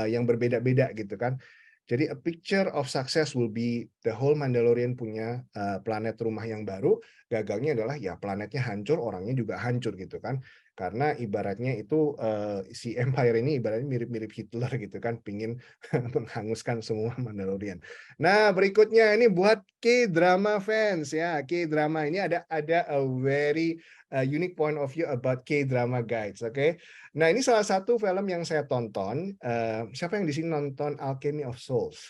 yang berbeda-beda gitu kan. Jadi a picture of success will be the whole Mandalorian punya planet rumah yang baru. Gagalnya adalah ya planetnya hancur, orangnya juga hancur gitu kan. Karena ibaratnya itu si Empire ini ibaratnya mirip-mirip Hitler gitu kan, pingin menghanguskan semua Mandalorian. Nah berikutnya ini buat K-drama fans ya, K-drama ini ada a very unique point of view about K-drama guides, oke? Nah ini salah satu film yang saya tonton. Siapa yang di sini nonton Alchemy of Souls?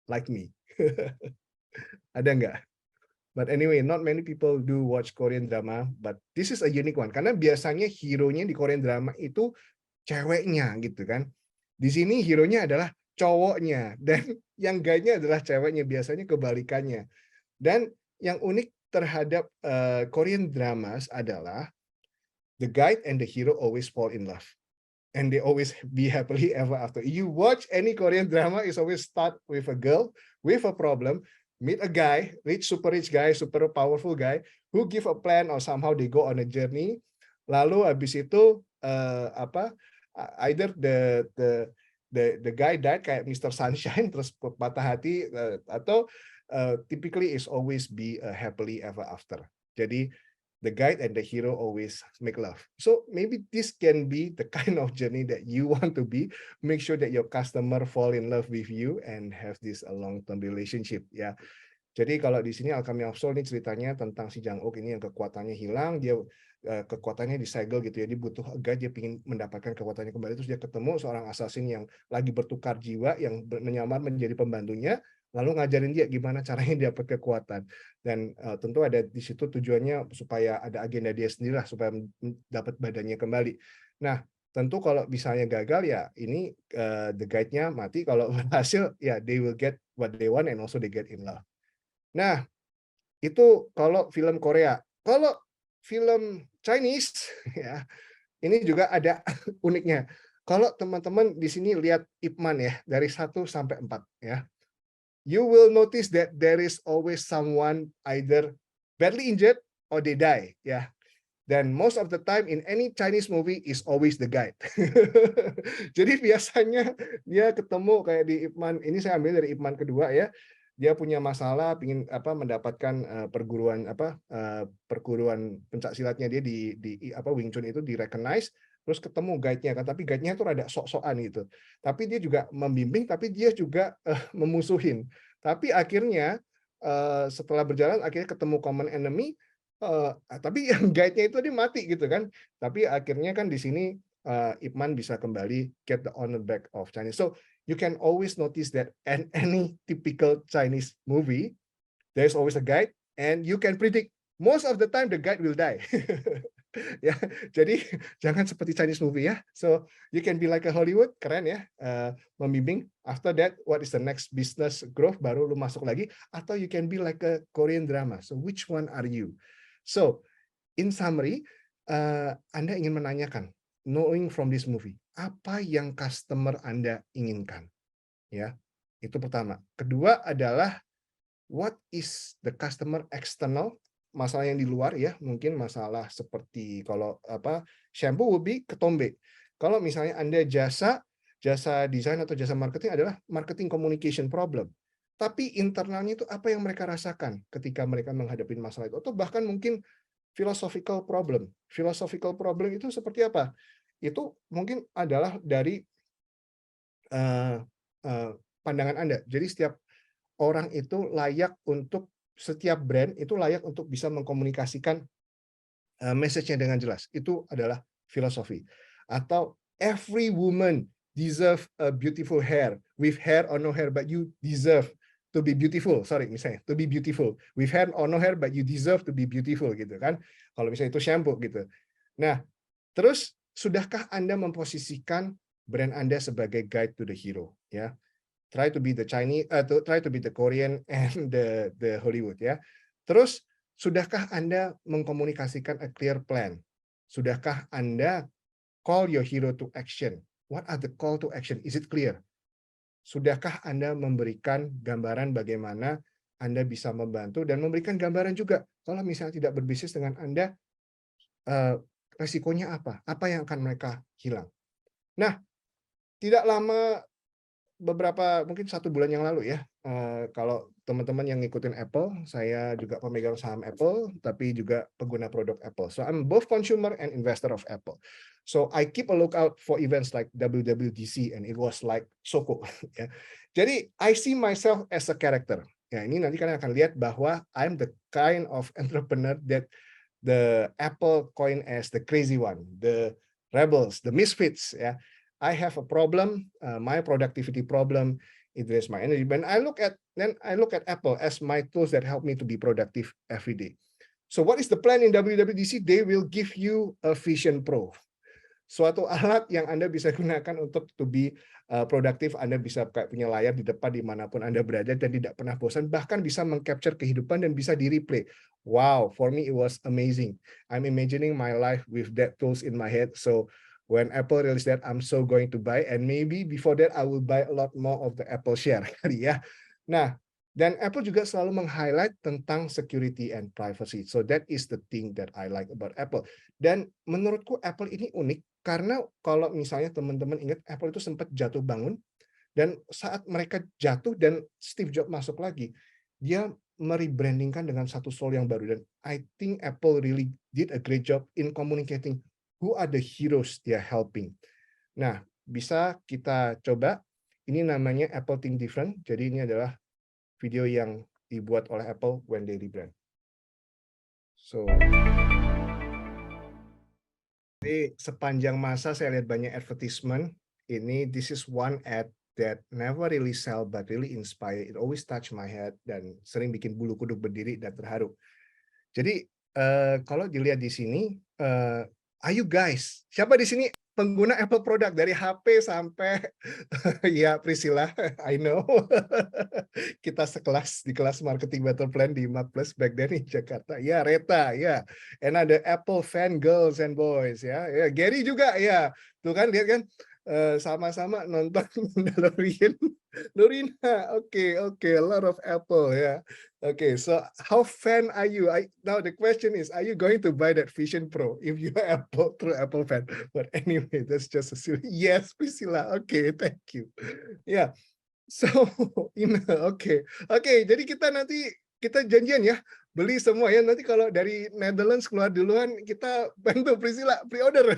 Like me? Ada nggak? But anyway, not many people do watch Korean drama, but this is a unique one. Karena biasanya hero-nya di Korean drama itu ceweknya gitu kan. Di sini hero-nya adalah cowoknya, dan yang guide-nya adalah ceweknya, biasanya kebalikannya. Dan yang unik terhadap Korean dramas adalah the guide and the hero always fall in love. And they always be happily ever after. You watch any Korean drama, it's always start with a girl with a problem, meet a guy, super rich guy, super powerful guy, who give a plan or somehow they go on a journey. Lalu habis itu either the guy died kayak Mr. Sunshine terus patah hati, atau typically is always be a happily ever after. Jadi the guide and the hero always make love. So maybe this can be the kind of journey that you want to be. Make sure that your customer fall in love with you and have this a long-term relationship ya. Jadi kalau di sini Alchemy of Soul ini ceritanya tentang si Jang-uk ini yang kekuatannya hilang, dia kekuatannya disegel gitu ya, dia butuh a guide, dia ingin mendapatkan kekuatannya kembali, terus dia ketemu seorang assassin yang lagi bertukar jiwa, yang menyamar menjadi pembantunya, lalu ngajarin dia gimana caranya dapat kekuatan. Dan tentu ada di situ tujuannya supaya ada agenda dia sendiri lah, supaya dapat badannya kembali. Nah, tentu kalau misalnya gagal ya ini the guide-nya mati, kalau berhasil ya they will get what they want and also they get in love. Nah, itu kalau film Korea. Kalau film Chinese ya, ini juga ada uniknya. Kalau teman-teman di sini lihat Ip Man ya, dari 1 sampai 4 ya. You will notice that there is always someone either badly injured or they die ya. Dan most of the time in any Chinese movie is always the guide. Jadi biasanya dia ketemu kayak di Ip Man, ini saya ambil dari Ip Man kedua ya. Dia punya masalah, ingin mendapatkan perguruan pencak silatnya dia di Wing Chun itu di recognize, terus ketemu guide-nya kan, tapi guide-nya itu rada sok-sokan gitu. Tapi dia juga membimbing, tapi dia juga memusuhin. Tapi akhirnya setelah berjalan akhirnya ketemu common enemy, Tapi yang guide-nya itu dia mati gitu kan. Tapi akhirnya kan di sini Ip Man bisa kembali get the honor back of Chinese. So you can always notice that in any typical Chinese movie, there's always a guide, and you can predict most of the time the guide will die. Ya, jadi jangan seperti Chinese movie ya. So you can be like a Hollywood, keren ya, membimbing. After that, what is the next business growth? Baru lu masuk lagi. Atau you can be like a Korean drama. So which one are you? So in summary, Anda ingin menanyakan, knowing from this movie, apa yang customer Anda inginkan? Ya, itu pertama. Kedua adalah what is the customer external, masalah yang di luar ya, mungkin masalah seperti kalau shampoo would be ketombe. Kalau misalnya Anda jasa desain atau jasa marketing adalah marketing communication problem. Tapi internalnya itu apa yang mereka rasakan ketika mereka menghadapi masalah itu, atau bahkan mungkin philosophical problem. Philosophical problem itu seperti apa? Itu mungkin adalah dari pandangan Anda. Jadi setiap orang itu layak untuk, setiap brand itu layak untuk bisa mengkomunikasikan message-nya dengan jelas. Itu adalah filosofi. Atau every woman deserve a beautiful hair, with hair or no hair, but you deserve to be beautiful. Sorry, misalnya to be beautiful, with hair or no hair, but you deserve to be beautiful gitu kan. Kalau misalnya itu shampoo gitu. Nah, terus sudahkah Anda memposisikan brand Anda sebagai guide to the hero ya? Try to be the Chinese, try to be the Korean and the Hollywood ya. Terus sudahkah Anda mengkomunikasikan a clear plan? Sudahkah Anda call your hero to action? What are the call to action? Is it clear? Sudahkah Anda memberikan gambaran bagaimana Anda bisa membantu dan memberikan gambaran juga kalau misalnya tidak berbisnis dengan Anda, resikonya apa? Apa yang akan mereka hilang? Nah, tidak lama, beberapa mungkin 1 bulan yang lalu ya, kalau teman-teman yang ngikutin Apple, saya juga pemegang saham Apple, tapi juga pengguna produk Apple. So I'm both consumer and investor of Apple. So I keep a lookout for events like WWDC, and it was like Soko. Ya. Jadi I see myself as a character. Ya, ini nanti kalian akan lihat bahwa I'm the kind of entrepreneur that the Apple coin as the crazy one, the rebels, the misfits. Ya. I have a problem, my productivity problem, it is my energy. When I look at Apple as my tools that help me to be productive every day. So what is the plan in WWDC? They will give you a Vision Pro, suatu alat yang Anda bisa gunakan untuk to be produktif. Anda bisa punya layar di depan dimanapun Anda berada dan tidak pernah bosan, bahkan bisa mengcapture kehidupan dan bisa di replay. Wow, for me it was amazing. I'm imagining my life with that tools in my head. So when Apple release that, I'm so going to buy, and maybe before that I will buy a lot more of the Apple share kali ya. Nah, dan Apple juga selalu meng-highlight tentang security and privacy. So that is the thing that I like about Apple. Dan menurutku Apple ini unik karena kalau misalnya teman-teman ingat, Apple itu sempat jatuh bangun, dan saat mereka jatuh dan Steve Jobs masuk lagi, dia merebrandingkan dengan satu soul yang baru. Dan I think Apple really did a great job in communicating who are the heroes they are helping. Nah, bisa kita coba. Ini namanya Apple Think Different. Jadi ini adalah video yang dibuat oleh Apple when they rebrand. So, jadi sepanjang masa saya lihat banyak advertisement. Ini, this is one ad that never really sell but really inspire. It always touch my head dan sering bikin bulu kuduk berdiri dan terharu. Jadi kalau dilihat di sini, ayo guys, siapa di sini pengguna Apple produk dari HP sampai ya Priscilla, I know. Kita sekelas di kelas marketing battle plan di Mac Plus back then di Jakarta. Ya, Reta, ya. And ada Apple fan girls and boys ya. Ya, Gary juga ya. Tuh kan lihat kan, sama-sama nonton Mandalorian. Lorina, okay, a lot of Apple ya. Okay, so how fan are you? Now the question is, are you going to buy that Vision Pro if you're Apple, true Apple fan? But anyway, that's just a silly. Yes, Priscilla. Okay, thank you. Yeah. So, okay. Jadi kita nanti kita janjian ya, beli semua ya. Nanti kalau dari Netherlands keluar duluan, kita bantu Priscilla pre-order,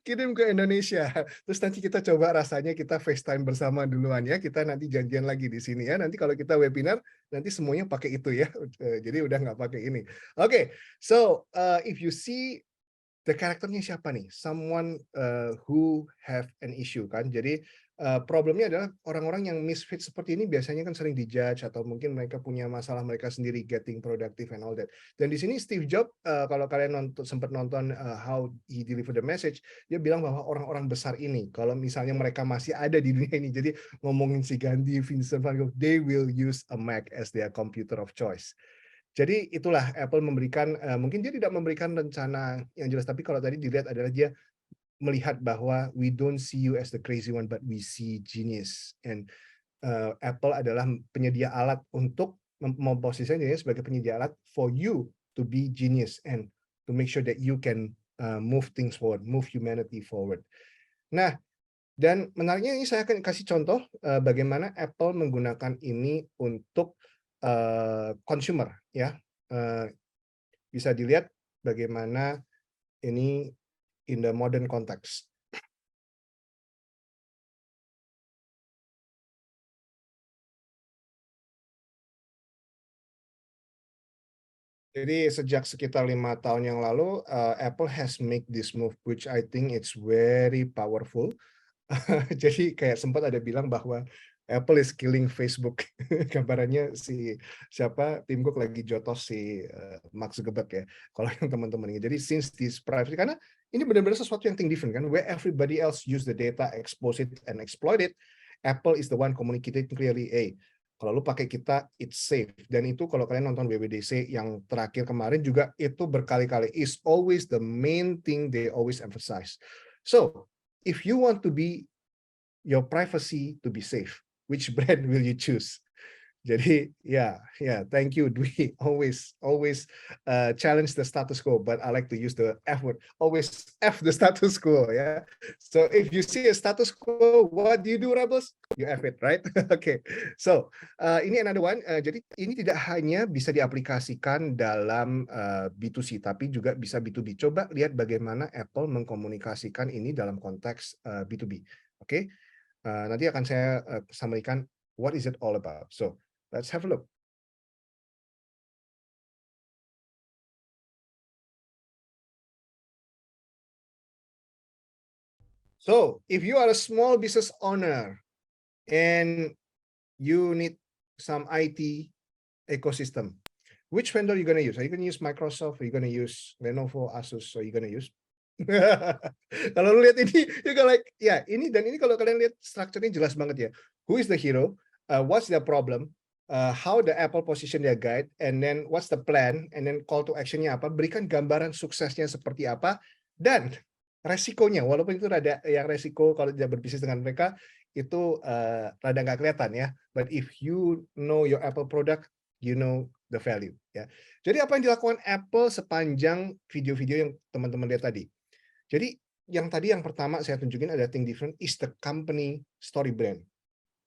kirim ke Indonesia. Terus nanti kita coba rasanya kita FaceTime bersama duluan ya. Kita nanti janjian lagi di sini ya. Nanti kalau kita webinar, nanti semuanya pakai itu ya. Jadi udah nggak pakai ini. Oke, so if you see the karakternya siapa nih? Someone who have an issue kan. Jadi problemnya adalah orang-orang yang misfit seperti ini biasanya kan sering dijudge atau mungkin mereka punya masalah mereka sendiri getting productive and all that. Dan di sini Steve Jobs kalau kalian sempat nonton how he deliver the message, dia bilang bahwa orang-orang besar ini kalau misalnya mereka masih ada di dunia ini, jadi ngomongin si Gandhi, Vincent van Gogh, they will use a Mac as their computer of choice. Jadi itulah Apple memberikan, mungkin dia tidak memberikan rencana yang jelas, tapi kalau tadi dilihat adalah dia melihat bahwa we don't see you as the crazy one, but we see genius. And Apple adalah penyedia alat untuk memposisikan dirinya sebagai penyedia alat for you to be genius and to make sure that you can move things forward, move humanity forward. Nah, dan menariknya ini saya akan kasih contoh bagaimana Apple menggunakan ini untuk consumer ya. Bisa dilihat bagaimana ini in the modern context. Jadi sejak sekitar 5 tahun yang lalu, Apple has make this move, which I think it's very powerful. Jadi kayak sempat ada bilang bahwa Apple is killing Facebook. Gambarannya si siapa Tim Cook lagi jotos si Mark Zuckerberg ya. Kalau yang teman-teman ini. Jadi since this privacy karena ini benar-benar sesuatu yang different kan, where everybody else use the data, expose it and exploit it, Apple is the one communicating clearly, kalau lu pakai kita, it's safe. Dan itu kalau kalian nonton WWDC yang terakhir kemarin juga itu berkali-kali is always the main thing they always emphasize. So if you want to be your privacy to be safe, which brand will you choose? Jadi thank you Dwi. Always challenge the status quo, but I like to use the F word. Always F the status quo ya. So if you see a status quo, what do you do, Rebels? You F it, right? Okay. So ini another one. Jadi ini tidak hanya bisa diaplikasikan dalam B2C, tapi juga bisa B2B. Coba lihat bagaimana Apple mengkomunikasikan ini dalam konteks B2B. Oke. Nanti akan saya sampaikan what is it all about. So let's have a look. So, if you are a small business owner and you need some IT ecosystem, which vendor are you going to use? Are you going to use Microsoft? Are you going to use Lenovo, Asus? Are you going to use? Kalau lu lihat ini, juga like, ya ini dan ini kalau kalian lihat strukturnya jelas banget ya. Who is the hero? What's the problem? How the Apple position their guide, and then what's the plan, and then call to actionnya apa? Berikan gambaran suksesnya seperti apa dan resikonya. Walaupun itu ada yang resiko kalau tidak berbisnis dengan mereka itu rada nggak kelihatan ya. But if you know your Apple product, you know the value ya. Jadi apa yang dilakukan Apple sepanjang video-video yang teman-teman lihat tadi? Jadi yang pertama saya tunjukin ada thing different is the company story brand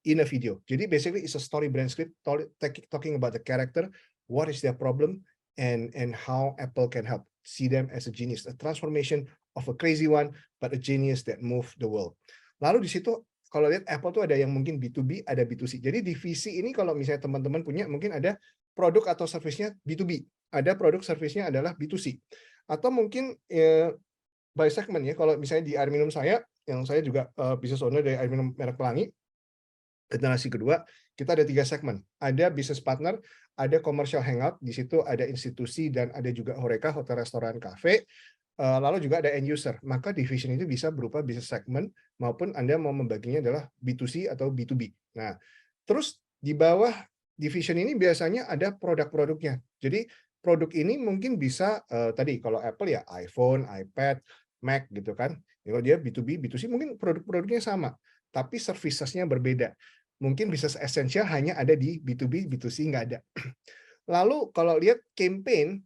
in a video. Jadi basically it's a story brand script talking about the character, what is their problem, and how Apple can help. See them as a genius, a transformation of a crazy one, but a genius that move the world. Lalu di situ kalau lihat Apple tuh ada yang mungkin B2B, ada B2C. Jadi divisi ini kalau misalnya teman-teman punya mungkin ada produk atau service-nya B2B, ada produk service-nya adalah B2C. Atau mungkin by segment ya, kalau misalnya di air minum saya, yang saya juga business owner dari air minum merek Pelangi, generasi kedua, kita ada 3 segmen. Ada business partner, ada commercial hangout, di situ ada institusi dan ada juga HoReCa, hotel, restoran, kafe, lalu juga ada end user. Maka division itu bisa berupa business segment maupun Anda mau membaginya adalah B2C atau B2B. Nah, terus di bawah division ini biasanya ada produk-produknya. Jadi produk ini mungkin bisa tadi kalau Apple ya iPhone, iPad, Mac gitu kan. Kalau dia B2B, B2C mungkin produk-produknya sama, tapi servicesnya berbeda. Mungkin bisnis esensial hanya ada di B2B, B2C nggak ada. Lalu kalau lihat campaign,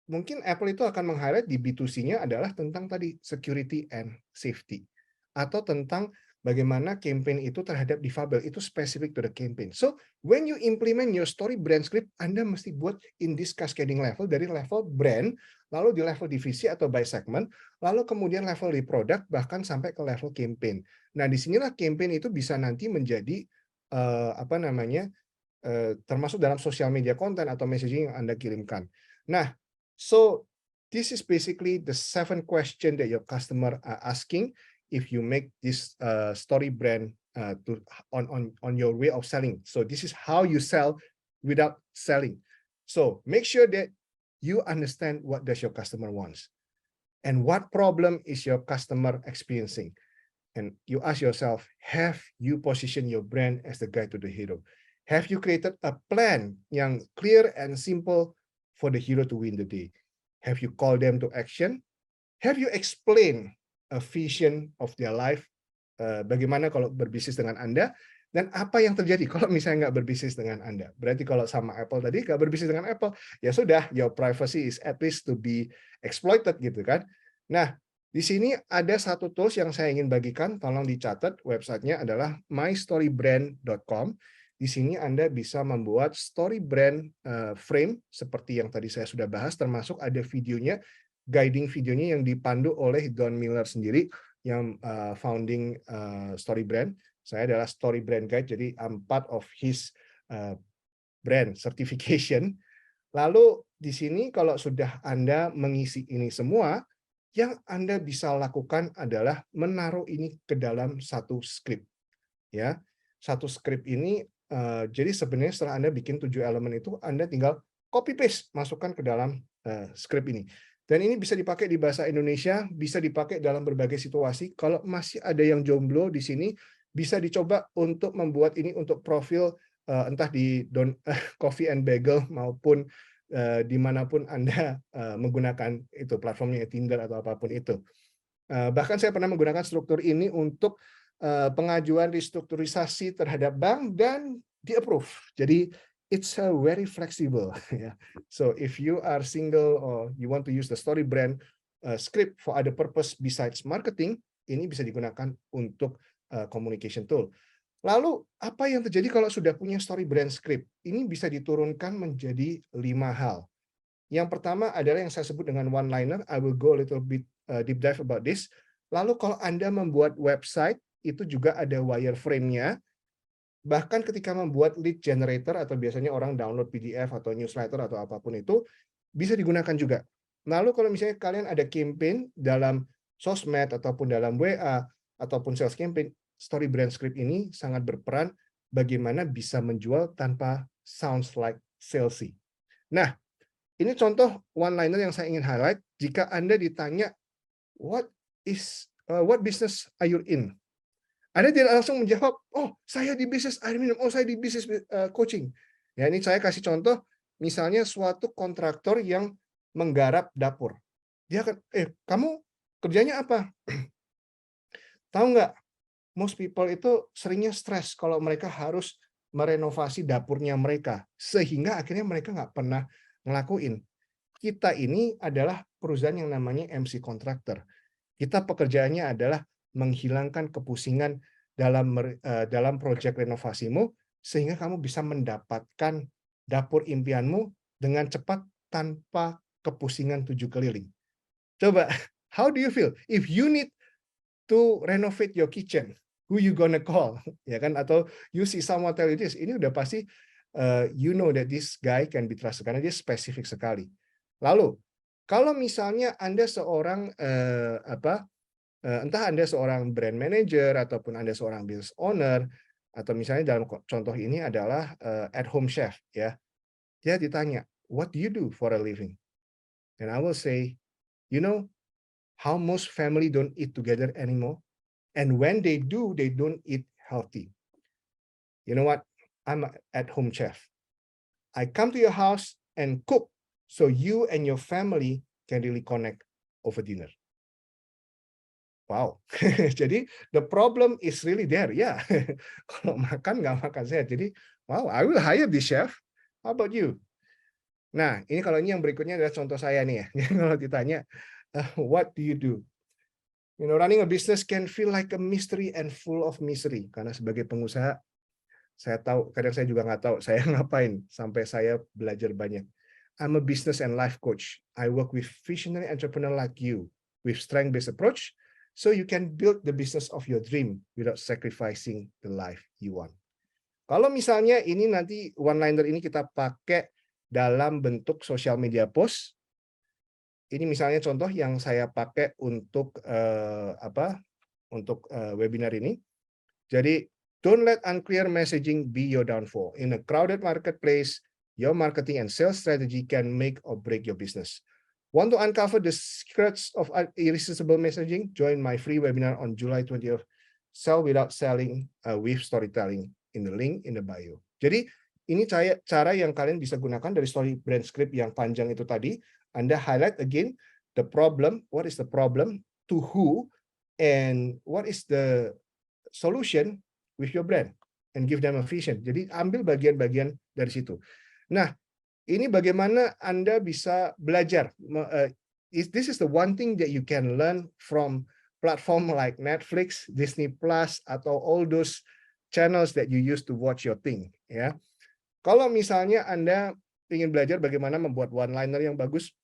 mungkin Apple itu akan meng-highlight di B2C-nya adalah tentang tadi security and safety. Atau tentang bagaimana campaign itu terhadap difabel, itu specific to the campaign. So, when you implement your story brand script, Anda mesti buat in this cascading level, dari level brand, lalu di level divisi atau by segment, lalu kemudian level di produk, bahkan sampai ke level campaign. Nah, disinilah campaign itu bisa nanti menjadi termasuk dalam social media content atau messaging yang Anda kirimkan. Nah, so this is basically the 7 question that your customer are asking if you make this story brand on your way of selling. So this is how you sell without selling. So make sure that you understand what does your customer wants and what problem is your customer experiencing. And you ask yourself, have you positioned your brand as the guide to the hero? Have you created a plan yang clear and simple for the hero to win the day? Have you called them to action? Have you explained a vision of their life? Bagaimana kalau berbisnis dengan Anda? Dan apa yang terjadi kalau misalnya nggak berbisnis dengan Anda? Berarti kalau sama Apple tadi, nggak berbisnis dengan Apple, ya sudah, your privacy is at least to be exploited gitu kan. Nah, di sini ada satu tools yang saya ingin bagikan, tolong dicatat, websitenya adalah mystorybrand.com. Di sini Anda bisa membuat story brand frame seperti yang tadi saya sudah bahas, termasuk ada videonya, guiding videonya yang dipandu oleh Don Miller sendiri, yang founding story brand. Saya adalah story brand guide, jadi I'm part of his brand certification. Lalu di sini kalau sudah Anda mengisi ini semua, yang Anda bisa lakukan adalah menaruh ini ke dalam satu script. Ya, satu script ini jadi sebenarnya setelah Anda bikin 7 elemen itu, Anda tinggal copy paste masukkan ke dalam script ini. Dan ini bisa dipakai di bahasa Indonesia, bisa dipakai dalam berbagai situasi. Kalau masih ada yang jomblo di sini, bisa dicoba untuk membuat ini untuk profil entah di Coffee and Bagel maupun dimanapun Anda menggunakan itu platformnya Tinder atau apapun itu. Bahkan saya pernah menggunakan struktur ini untuk pengajuan restrukturisasi terhadap bank dan di-approve. Jadi it's very flexible. So if you are single or you want to use the story brand script for other purpose besides marketing, ini bisa digunakan untuk communication tool. Lalu apa yang terjadi kalau sudah punya story brand script? Ini bisa diturunkan menjadi 5 hal. Yang pertama adalah yang saya sebut dengan one-liner. I will go a little bit deep dive about this. Lalu kalau Anda membuat website, itu juga ada wireframe-nya. Bahkan ketika membuat lead generator atau biasanya orang download PDF atau newsletter atau apapun itu, bisa digunakan juga. Lalu kalau misalnya kalian ada campaign dalam sosmed ataupun dalam WA ataupun sales campaign, story brand script ini sangat berperan bagaimana bisa menjual tanpa sounds like salesy. Nah, ini contoh one-liner yang saya ingin highlight. Jika Anda ditanya, what business are you in? Anda tidak langsung menjawab, oh saya di bisnis air minum, oh saya di bisnis coaching. Ya, ini saya kasih contoh, misalnya suatu kontraktor yang menggarap dapur. Dia akan, kamu kerjanya apa? Tahu nggak? Most people itu seringnya stres kalau mereka harus merenovasi dapurnya mereka, sehingga akhirnya mereka nggak pernah ngelakuin. Kita ini adalah perusahaan yang namanya MC Contractor. Kita pekerjaannya adalah menghilangkan kepusingan dalam proyek renovasimu, sehingga kamu bisa mendapatkan dapur impianmu dengan cepat tanpa kepusingan 7 keliling. Coba, how do you feel if you need to renovate your kitchen? Who you gonna call? Ya kan? Atau you see someone tell you this, ini udah pasti you know that this guy can be trusted karena dia spesifik sekali. Lalu, kalau misalnya Anda seorang entah Anda seorang brand manager ataupun Anda seorang business owner, atau misalnya dalam contoh ini adalah at home chef, ya. Dia ditanya, what do you do for a living? And I will say, you know how most family don't eat together anymore? And when they do, they don't eat healthy. You know what? I'm an at-home chef. I come to your house and cook so you and your family can really connect over dinner. Wow. Jadi the problem is really there. Ya, kalau makan nggak makan sehat. Jadi, wow, I will hire this chef. How about you? Nah, ini kalau ini yang berikutnya adalah contoh saya nih ya. Kalau ditanya, what do you do? Running a business can feel like a mystery and full of misery. Karena sebagai pengusaha, saya tahu, kadang saya juga nggak tahu saya ngapain sampai saya belajar banyak. I'm a business and life coach. I work with visionary entrepreneur like you with strength-based approach, so you can build the business of your dream without sacrificing the life you want. Kalau misalnya ini nanti one-liner ini kita pakai dalam bentuk social media post, ini misalnya contoh yang saya pakai untuk webinar ini. Jadi, don't let unclear messaging be your downfall. In a crowded marketplace, your marketing and sales strategy can make or break your business. Want to uncover the secrets of irresistible messaging? Join my free webinar on July 20th. Sell without selling with storytelling in the link in the bio. Jadi, ini cara yang kalian bisa gunakan dari story brand script yang panjang itu tadi. Anda highlight again the problem, what is the problem, to who, and what is the solution with your brand, and give them a vision. Jadi ambil bagian-bagian dari situ. Nah, ini bagaimana Anda bisa belajar. This is the one thing that you can learn from platform like Netflix, Disney Plus, atau all those channels that you use to watch your thing. Ya, kalau misalnya Anda ingin belajar bagaimana membuat one-liner yang bagus,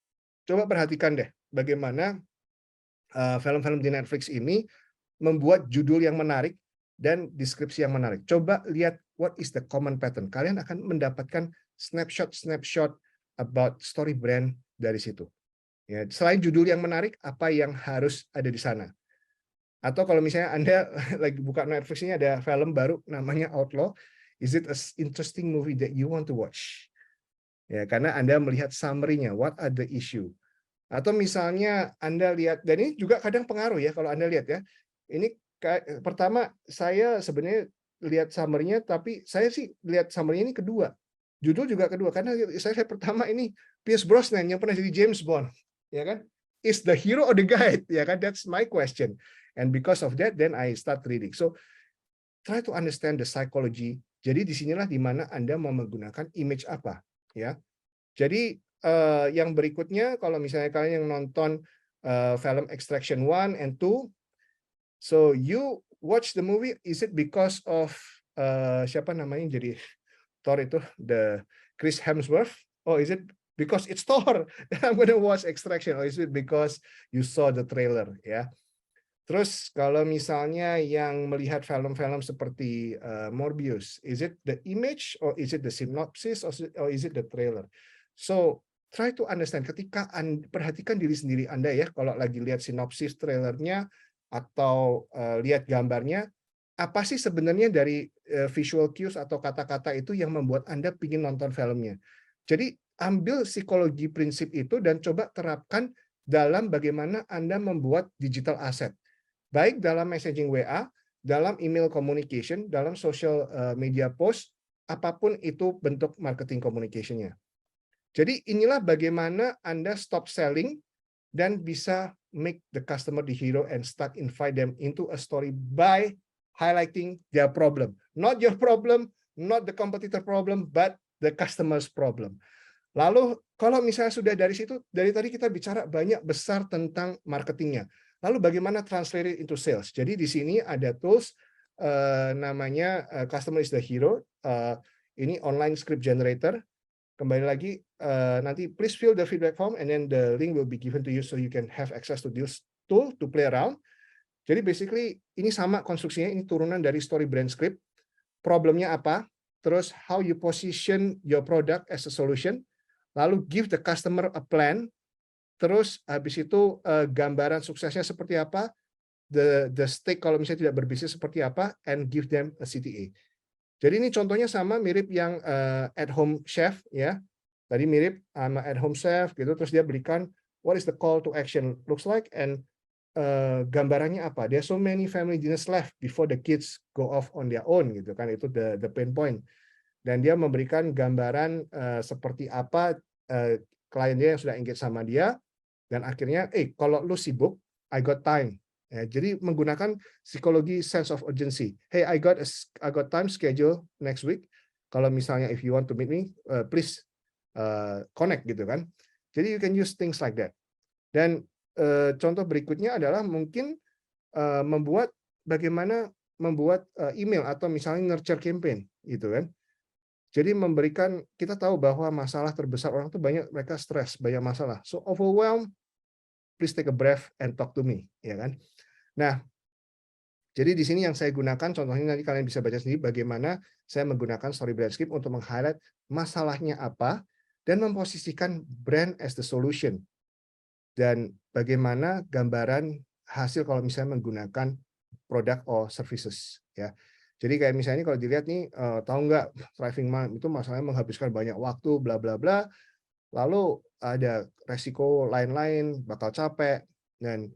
coba perhatikan deh bagaimana film-film di Netflix ini membuat judul yang menarik dan deskripsi yang menarik. Coba lihat what is the common pattern. Kalian akan mendapatkan snapshot about story brand dari situ. Ya, selain judul yang menarik, apa yang harus ada di sana. Atau kalau misalnya Anda lagi buka Netflix ini ada film baru namanya Outlaw, is it an interesting movie that you want to watch? Ya, karena Anda melihat summary-nya, what are the issue. Atau misalnya Anda lihat, dan ini juga kadang pengaruh ya kalau Anda lihat ya. Ini pertama saya sebenarnya lihat summary-nya, tapi saya sih lihat summary-nya ini kedua. Judul juga kedua, karena saya lihat pertama ini Pierce Brosnan yang pernah jadi James Bond, ya kan? Is the hero or the guide? Ya kan? That's my question. And because of that, then I start reading. So try to understand the psychology. Jadi disinilah di mana Anda mau menggunakan image apa, ya. Jadi yang berikutnya, kalau misalnya kalian yang nonton film Extraction 1 and 2, so you watch the movie, is it because of siapa namanya jadi Thor itu, the Chris Hemsworth? Oh, is it because it's Thor? I'm gonna watch Extraction. Or is it because you saw the trailer? Ya. Terus kalau misalnya yang melihat film-film seperti Morbius, is it the image or is it the synopsis or is it the trailer? So try to understand. Ketika perhatikan diri sendiri Anda ya, kalau lagi lihat sinopsis trailernya atau lihat gambarnya, apa sih sebenarnya dari visual cues atau kata-kata itu yang membuat Anda ingin nonton filmnya. Jadi ambil psikologi prinsip itu dan coba terapkan dalam bagaimana Anda membuat digital asset. Baik dalam messaging WA, dalam email communication, dalam social media post, apapun itu bentuk marketing communication-nya. Jadi inilah bagaimana Anda stop selling dan bisa make the customer the hero and start invite them into a story by highlighting their problem. Not your problem, not the competitor problem, but the customer's problem. Lalu kalau misalnya sudah dari situ, dari tadi kita bicara banyak besar tentang marketingnya. Lalu bagaimana translate it into sales? Jadi di sini ada tools namanya Customer is the Hero. Ini online script generator. Kembali lagi nanti please fill the feedback form and then the link will be given to you so you can have access to this tool to play around. Jadi basically ini sama konstruksinya, ini turunan dari story brand script. Problemnya apa? Terus how you position your product as a solution. Lalu give the customer a plan. Terus habis itu gambaran suksesnya seperti apa, the stake kalau misalnya tidak berbisnis seperti apa, and give them a CTA. Jadi ini contohnya sama mirip yang at home chef ya. Tadi mirip sama at home chef gitu, terus dia berikan what is the call to action looks like and gambarannya apa. There are so many family dinners left before the kids go off on their own gitu kan, itu the pain point. Dan dia memberikan gambaran seperti apa klien dia yang sudah engage sama dia. Dan akhirnya, kalau lu sibuk, I got time. Ya, jadi menggunakan psikologi sense of urgency. Hey, I got time schedule next week. Kalau misalnya if you want to meet me, please connect gitu kan. Jadi you can use things like that. Dan contoh berikutnya adalah mungkin bagaimana membuat email atau misalnya nurture campaign gitu kan. Jadi memberikan, kita tahu bahwa masalah terbesar orang tuh banyak, mereka stres, banyak masalah. So overwhelmed, please take a breath and talk to me, ya kan. Nah, jadi di sini yang saya gunakan, contohnya nanti kalian bisa baca sendiri bagaimana saya menggunakan story brand script untuk meng-highlight masalahnya apa dan memposisikan brand as the solution. Dan bagaimana gambaran hasil kalau misalnya menggunakan produk or services, ya. Jadi kayak misalnya kalau dilihat nih, tahu nggak thriving mom itu masalahnya menghabiskan banyak waktu, bla bla bla. Lalu ada resiko lain-lain, bakal capek. Dan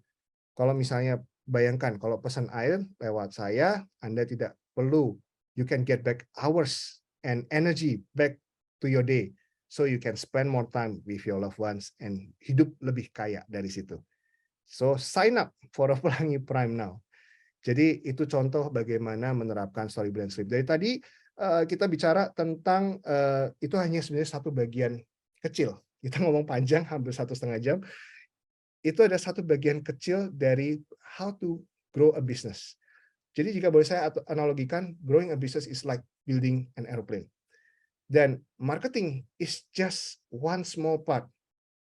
kalau misalnya bayangkan kalau pesan air lewat saya, Anda tidak perlu, you can get back hours and energy back to your day. So you can spend more time with your loved ones and hidup lebih kaya dari situ. So sign up for a Pelangi Prime now. Jadi itu contoh bagaimana menerapkan story brand script. Dari tadi kita bicara tentang itu hanya sebenarnya satu bagian kecil. Kita ngomong panjang hampir 1,5 jam. Itu ada satu bagian kecil dari how to grow a business. Jadi jika boleh saya analogikan, growing a business is like building an airplane. Dan marketing is just one small part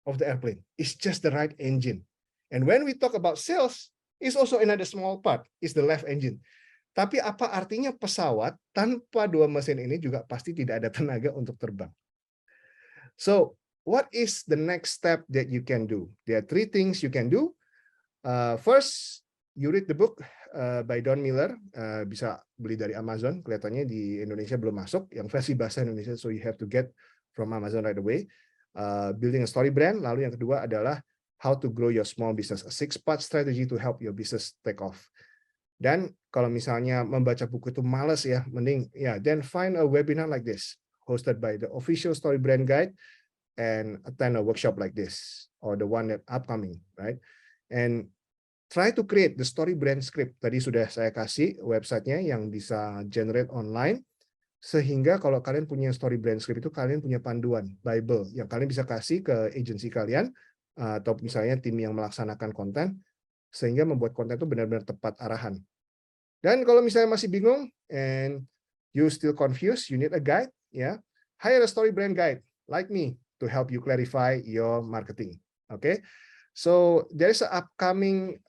of the airplane. It's just the right engine. And when we talk about sales, it's also another small part, is the left engine. Tapi apa artinya pesawat tanpa dua mesin ini juga pasti tidak ada tenaga untuk terbang. So, what is the next step that you can do? There are 3 things you can do. First, you read the book by Don Miller. Bisa beli dari Amazon. Kelihatannya di Indonesia belum masuk. Yang versi bahasa Indonesia, so you have to get from Amazon right away. Building a story brand. Lalu yang kedua adalah how to grow your small business. A 6-part strategy to help your business take off. Dan kalau misalnya membaca buku itu males ya, mending ya, then find a webinar like this, hosted by the official story brand guide, and attend a workshop like this, or the one that upcoming, right? And try to create the story brand script. Tadi sudah saya kasih websitenya yang bisa generate online, sehingga kalau kalian punya story brand script itu kalian punya panduan, Bible, yang kalian bisa kasih ke agensi kalian, atau misalnya tim yang melaksanakan konten, sehingga membuat konten itu benar-benar tepat arahan. Dan kalau misalnya masih bingung, and you still confused, you need a guide, ya, hire a story brand guide, like me, to help you clarify your marketing. Okay, so there is an upcoming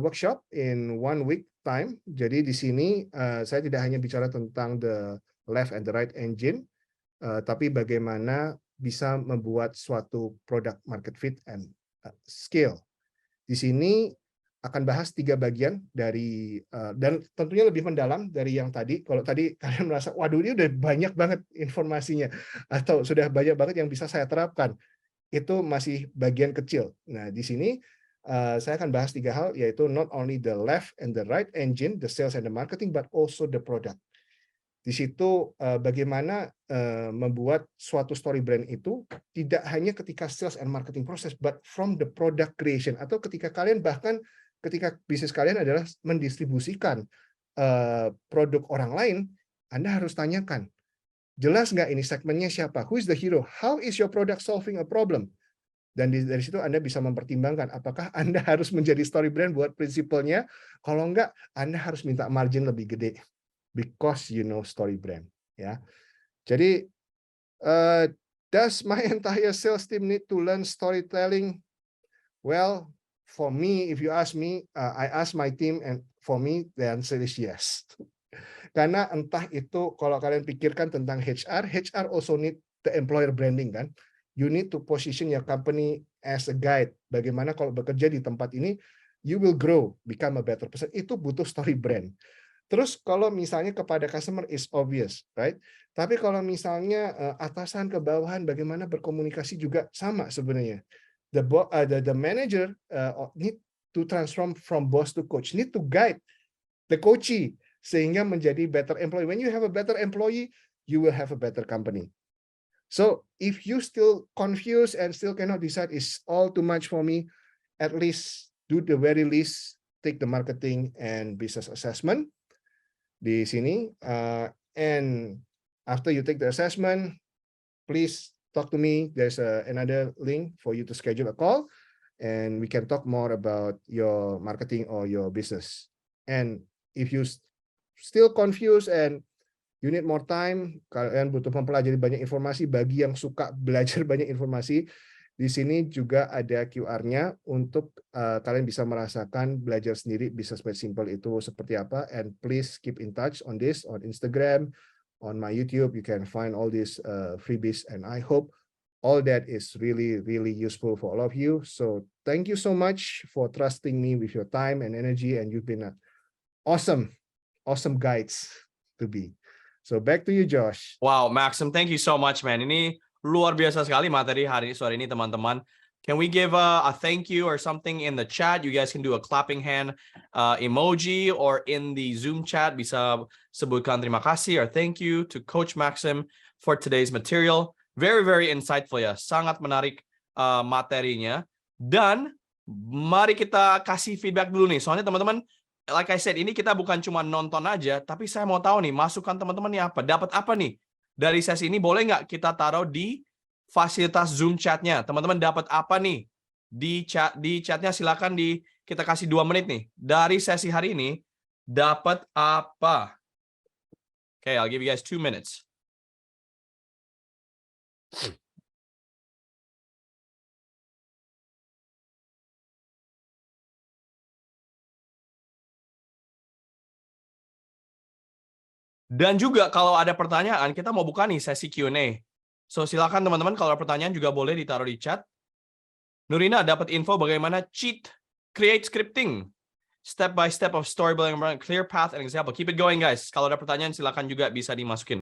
workshop in 1 week time. Jadi di sini saya tidak hanya bicara tentang the left and the right engine, tapi bagaimana bisa membuat suatu product market fit and scale. Di sini akan bahas 3 bagian dari dan tentunya lebih mendalam dari yang tadi. Kalau tadi kalian merasa, waduh ini udah banyak banget informasinya atau sudah banyak banget yang bisa saya terapkan, itu masih bagian kecil. Nah di sini saya akan bahas 3 hal, yaitu not only the left and the right engine, the sales and the marketing, but also the product. Di situ bagaimana membuat suatu story brand itu tidak hanya ketika sales and marketing proses, but from the product creation, atau ketika kalian bahkan ketika bisnis kalian adalah mendistribusikan produk orang lain, Anda harus tanyakan, jelas nggak ini segmennya siapa? Who is the hero? How is your product solving a problem? Dan dari situ Anda bisa mempertimbangkan apakah Anda harus menjadi story brand buat prinsipalnya. Kalau enggak, Anda harus minta margin lebih gede. Because you know story brand, ya. Jadi, does my entire sales team need to learn storytelling? Well, for me, if you ask me, I ask my team, and for me, the answer is yes. Karena entah itu kalau kalian pikirkan tentang HR also need the employer branding kan. You need to position your company as a guide. Bagaimana kalau bekerja di tempat ini, you will grow, become a better person. Itu butuh story brand. Terus kalau misalnya kepada customer is obvious, right? Tapi kalau misalnya atasan ke bawahan bagaimana berkomunikasi juga sama sebenarnya. The manager need to transform from boss to coach, need to guide the coachee sehingga menjadi better employee. When you have a better employee, you will have a better company. So if you still confused and still cannot decide, is all too much for me, at least do the very least, take the marketing and business assessment di sini, and after you take the assessment, please talk to me. There's another link for you to schedule a call. and we can talk more about your marketing or your business. And if you still confused and you need more time, kalian butuh mempelajari banyak informasi, bagi yang suka belajar banyak informasi, di sini juga ada QR-nya untuk kalian bisa merasakan belajar sendiri business made simple itu seperti apa. And please keep in touch on this, on Instagram, on my YouTube. You can find all these freebies, and I hope all that is really, really useful for all of you. So thank you so much for trusting me with your time and energy, and you've been awesome guides to be. So back to you, Josh. Wow, Maxim, thank you so much, man. Ini luar biasa sekali materi sore ini, teman-teman. Can we give a thank you or something in the chat? You guys can do a clapping hand emoji, or in the Zoom chat bisa sebutkan terima kasih or thank you to Coach Maxim for today's material. Very, very insightful ya. Sangat menarik materinya. Dan mari kita kasih feedback dulu nih. Soalnya teman-teman, like I said, ini kita bukan cuma nonton aja, tapi saya mau tahu nih, masukan teman-teman nih apa? Dapat apa nih dari sesi ini? Boleh nggak kita taruh di fasilitas Zoom chatnya? Teman-teman dapat apa nih di chatnya? Silakan kita kasih 2 menit nih. Dari sesi hari ini, dapat apa? Okay, I'll give you guys 2 minutes. Dan juga kalau ada pertanyaan, kita mau buka nih sesi Q&A. So silakan teman-teman, kalau ada pertanyaan juga boleh ditaruh di chat. Nurina dapat info bagaimana create scripting, step by step of storytelling, clear path and example. Keep it going, guys. Kalau ada pertanyaan silakan juga bisa dimasukin.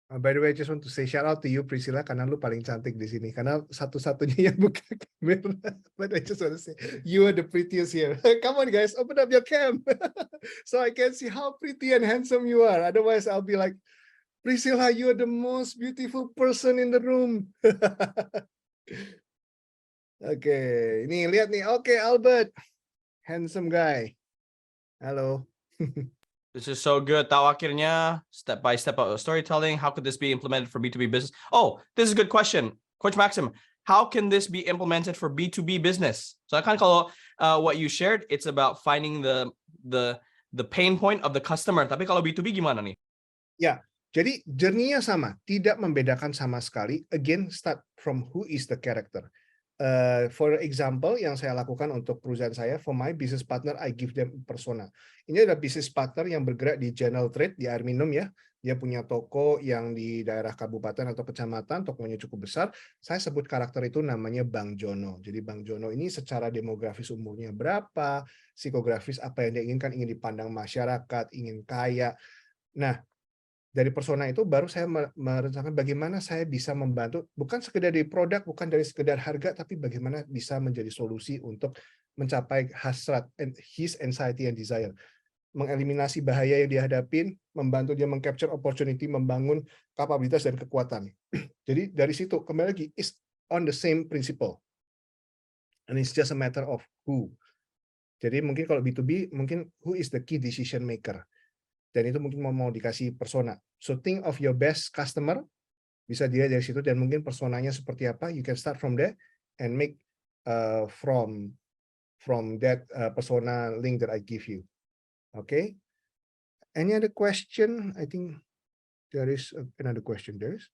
By the way, I just want to say shout out to you, Priscilla, karena lu paling cantik di sini. Karena satu-satunya yang buka kamera. But I just want to say, you are the prettiest here. Come on, guys, open up your cam, so I can see how pretty and handsome you are. Otherwise, I'll be like, Priscilla, you are the most beautiful person in the room. Oke, ini lihat nih. Oke, Albert, handsome guy. Halo. This is so good. Tahu akhirnya step by step of storytelling. How could this be implemented for B2B business? Oh, this is a good question, Coach Maxim. How can this be implemented for B2B business? So kan kalau what you shared, it's about finding the pain point of the customer. Tapi kalau B2B gimana nih? Ya, jadi journey-nya sama, tidak membedakan sama sekali. Again, start from who is the character. For example, yang saya lakukan untuk perusahaan saya, for my business partner, I give them persona. Ini adalah business partner yang bergerak di general trade, di air minum ya. Dia punya toko yang di daerah kabupaten atau kecamatan, tokonya cukup besar. Saya sebut karakter itu namanya Bang Jono. Jadi Bang Jono ini secara demografis umurnya berapa, psikografis apa yang dia inginkan, ingin dipandang masyarakat, ingin kaya. Nah, dari persona itu baru saya merencanakan bagaimana saya bisa membantu, bukan sekedar dari produk, bukan dari sekedar harga, tapi bagaimana bisa menjadi solusi untuk mencapai hasrat, his anxiety and desire, mengeliminasi bahaya yang dihadapin, membantu dia mengcapture opportunity, membangun kapabilitas dan kekuatan. Jadi dari situ kembali lagi is on the same principle, and it's just a matter of who. Jadi mungkin kalau B2B mungkin who is the key decision maker. Dan itu mungkin mau dikasih persona. So think of your best customer, bisa dilihat dari situ, dan mungkin personanya seperti apa. You can start from there and make from that persona link that I give you. Okay. Any other question? I think there is another question. There is.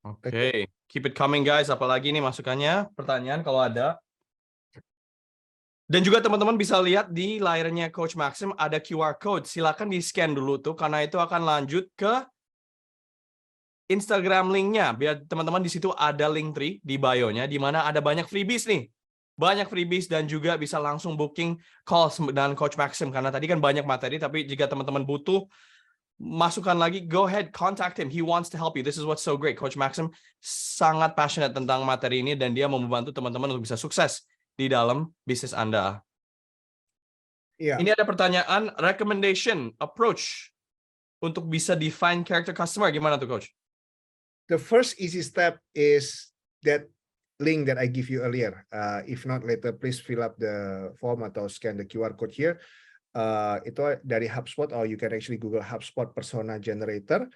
Okay. Keep it coming, guys. Apalagi nih masukannya, pertanyaan kalau ada. Dan juga teman-teman bisa lihat di layarnya Coach Maxim ada QR code. Silakan di-scan dulu tuh, karena itu akan lanjut ke Instagram link-nya. Biar teman-teman di situ ada link tree di bio-nya, di mana ada banyak freebies nih. Banyak freebies dan juga bisa langsung booking call dengan Coach Maxim. Karena tadi kan banyak materi, tapi jika teman-teman butuh masukan lagi, go ahead, contact him. He wants to help you. This is what's so great. Coach Maxim sangat passionate tentang materi ini, dan dia mau membantu teman-teman untuk bisa sukses di dalam bisnis Anda. Yeah. Ini ada pertanyaan, recommendation, approach untuk bisa define character customer. Gimana tuh, Coach? the first easy step is that link that I give you earlier. If not later, please fill up the form atau scan the QR code here. Itu dari HubSpot, or you can actually Google HubSpot Persona Generator.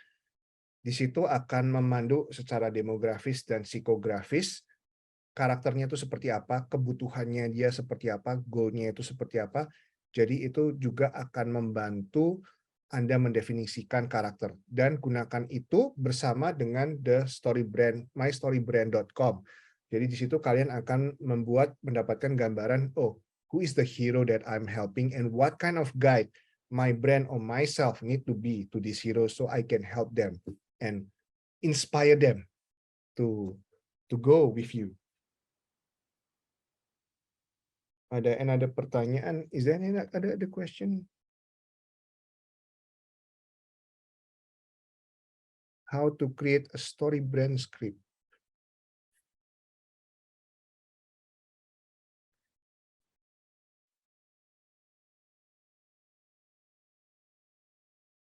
Di situ akan memandu secara demografis dan psikografis karakternya itu seperti apa, kebutuhannya dia seperti apa, goal-nya itu seperti apa. Jadi itu juga akan membantu Anda mendefinisikan karakter, dan gunakan itu bersama dengan the story brand, mystorybrand.com. Jadi di situ kalian akan mendapatkan gambaran, oh, who is the hero that I'm helping and what kind of guide my brand or myself need to be to this hero so I can help them and inspire them to go with you. Ada another pertanyaan? Is there any other question? How to create a story brand script?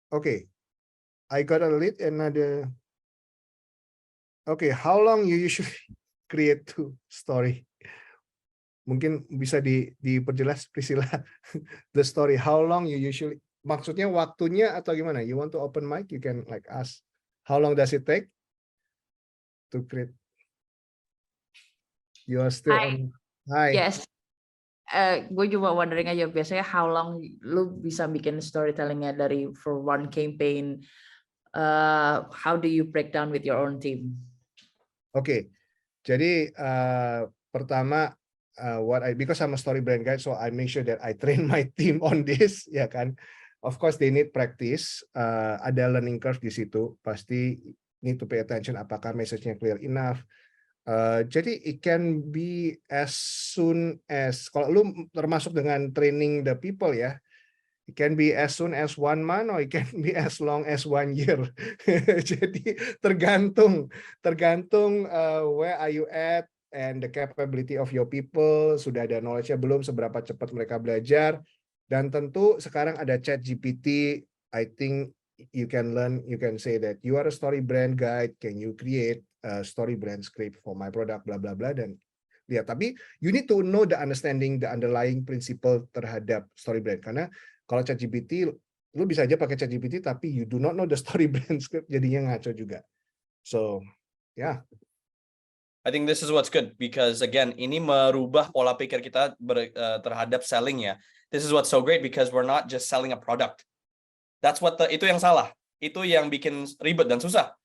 Okay, I got a lead another. Okay, how long you usually create two story? Mungkin bisa diperjelas, Priscilla. The story, how long you usually? Maksudnya waktunya atau gimana? You want to open mic? You can like ask. How long does it take to create? You are still on. Hi. Yes. Gue cuma wondering aja, biasanya how long lu bisa bikin storytellingnya dari for one campaign? How do you break down with your own team? Oke, jadi pertama because I'm a story brand guide, so I make sure that I train my team on this, ya kan. Of course they need practice, ada learning curve di situ, pasti need to pay attention apakah message-nya clear enough. Jadi it can be as soon as, kalau lu termasuk dengan training the people ya, it can be as soon as 1 month or it can be as long as 1 year. Jadi tergantung where are you at and the capability of your people, sudah ada knowledge-nya belum, seberapa cepat mereka belajar, dan tentu sekarang ada ChatGPT. I think you can learn, you can say that you are a story brand guide, can you create a story brand script for my product, bla bla bla, dan lihat. Tapi you need to know the understanding, the underlying principle terhadap story brand, karena kalau ChatGPT, lu bisa aja pakai ChatGPT tapi you do not know the story brand script, jadinya ngaco juga. So, yeah. I think this is what's good because again, ini merubah pola pikir kita terhadap selling ya. This is what's so great because we're not just selling a product. That's what itu yang salah. Itu yang bikin ribet dan susah.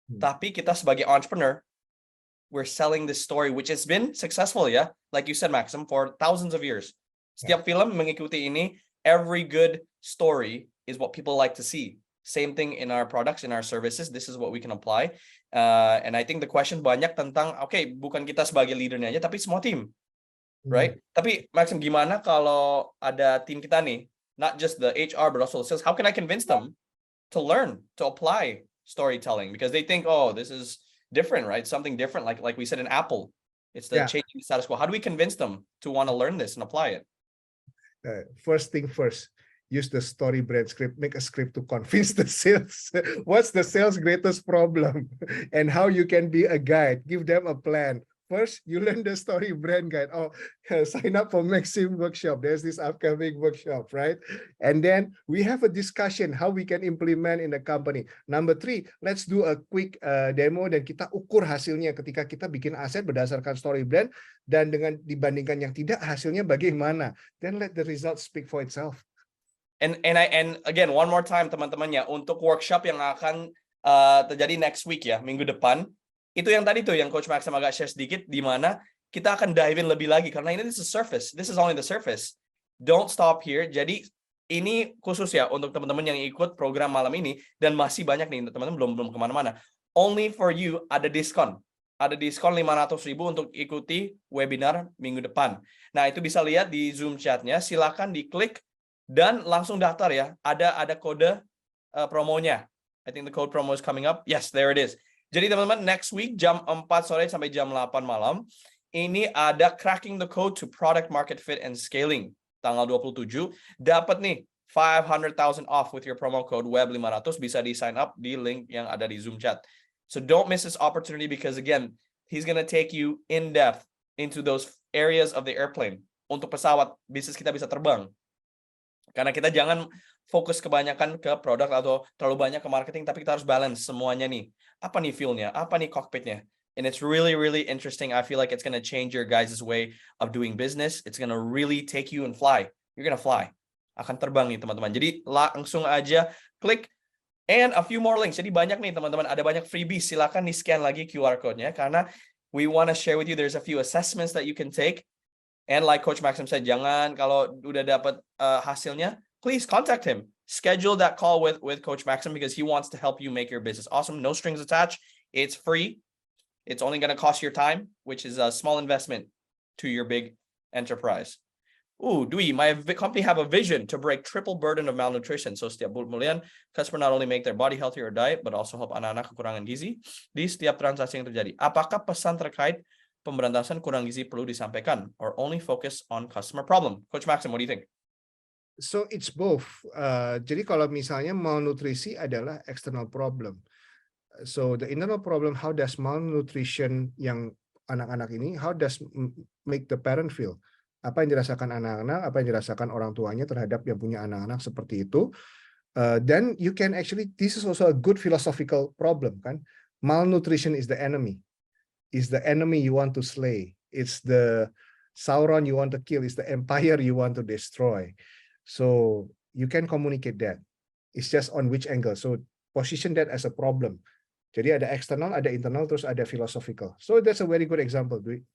Tapi kita sebagai entrepreneur, we're selling this story which has been successful ya. Like you said, Maxim, for thousands of years. Setiap film mengikuti ini. Every good story is what people like to see. Same thing in our products, in our services. This is what we can apply. And I think the question banyak tentang, okay, bukan kita sebagai leadernya aja, tapi semua tim, right? Tapi Maxim, gimana kalau ada tim kita nih, not just the HR, but also the sales, how can I convince them to learn, to apply storytelling? Because they think, oh, this is different, right? Something different, like we said in Apple. It's the changing status quo. How do we convince them to want to learn this and apply it? First thing first, use the story brand script, make a script to convince the sales. What's the sales greatest problem and how you can be a guide, give them a plan. First, you learn the story brand guide. Oh, sign up for Maxim workshop. There's this upcoming workshop, right? And then we have a discussion how we can implement in the company. Number 3, let's do a quick demo dan kita ukur hasilnya ketika kita bikin aset berdasarkan story brand dan dengan dibandingkan yang tidak, hasilnya bagaimana. Then let the results speak for itself. And again, one more time teman-teman ya, untuk workshop yang akan terjadi next week ya, minggu depan. Itu yang tadi tuh yang Coach Maxim agak share sedikit, di mana kita akan dive in lebih lagi karena ini this is surface, this is only the surface. Don't stop here. Jadi ini khusus ya untuk teman-teman yang ikut program malam ini dan masih banyak nih teman-teman belum kemana-mana. Only for you ada diskon 500.000 untuk ikuti webinar minggu depan. Nah itu bisa lihat di Zoom chatnya. Silakan diklik dan langsung daftar ya. Ada kode promonya. I think the code promo is coming up. Yes, there it is. Jadi teman-teman, next week jam 4 sore sampai jam 8 malam, ini ada cracking the code to product market fit and scaling. Tanggal 27, dapat nih 500,000 off with your promo code WEB500, bisa di sign up di link yang ada di Zoom chat. So don't miss this opportunity because again, he's gonna take you in depth into those areas of the airplane. Untuk pesawat, bisnis kita bisa terbang. Karena kita jangan fokus kebanyakan ke produk atau terlalu banyak ke marketing, tapi kita harus balance semuanya nih. Apa nih feel-nya? Apa nih cockpitnya? And it's really, really interesting. I feel like it's going to change your guys' way of doing business. It's going to really take you and fly. You're going to fly. Akan terbang nih teman-teman. Jadi langsung aja klik. And a few more links. Jadi banyak nih teman-teman. Ada banyak freebies. Silakan di-scan lagi QR code-nya. Karena we want to share with you. There's a few assessments that you can take. And like Coach Maxim said, jangan kalau udah dapat hasilnya, please contact him. Schedule that call with Coach Maxim because he wants to help you make your business awesome. No strings attached. It's free. It's only going to cost your time, which is a small investment to your big enterprise. Dwi, my company have a vision to break triple burden of malnutrition. So setiap bulan, customer not only make their body healthier diet, but also help anak-anak kekurangan gizi di setiap transaksi yang terjadi. Apakah pesan terkait pemberantasan kurang gizi perlu disampaikan, or only focus on customer problem? Coach Maxim, what do you think? So it's both. Jadi kalau misalnya malnutrisi adalah external problem. So the internal problem, how does malnutrition yang anak-anak ini, how does make the parent feel? Apa yang dirasakan anak-anak, apa yang dirasakan orang tuanya terhadap yang punya anak-anak seperti itu. Then you can actually, this is also a good philosophical problem, kan? Malnutrition is the enemy. Is the enemy you want to slay. It's the Sauron you want to kill. It's the empire you want to destroy. So you can communicate that. It's just on which angle. So position that as a problem. Jadi ada external, ada internal, terus ada philosophical. So that's a very good example, Dwi.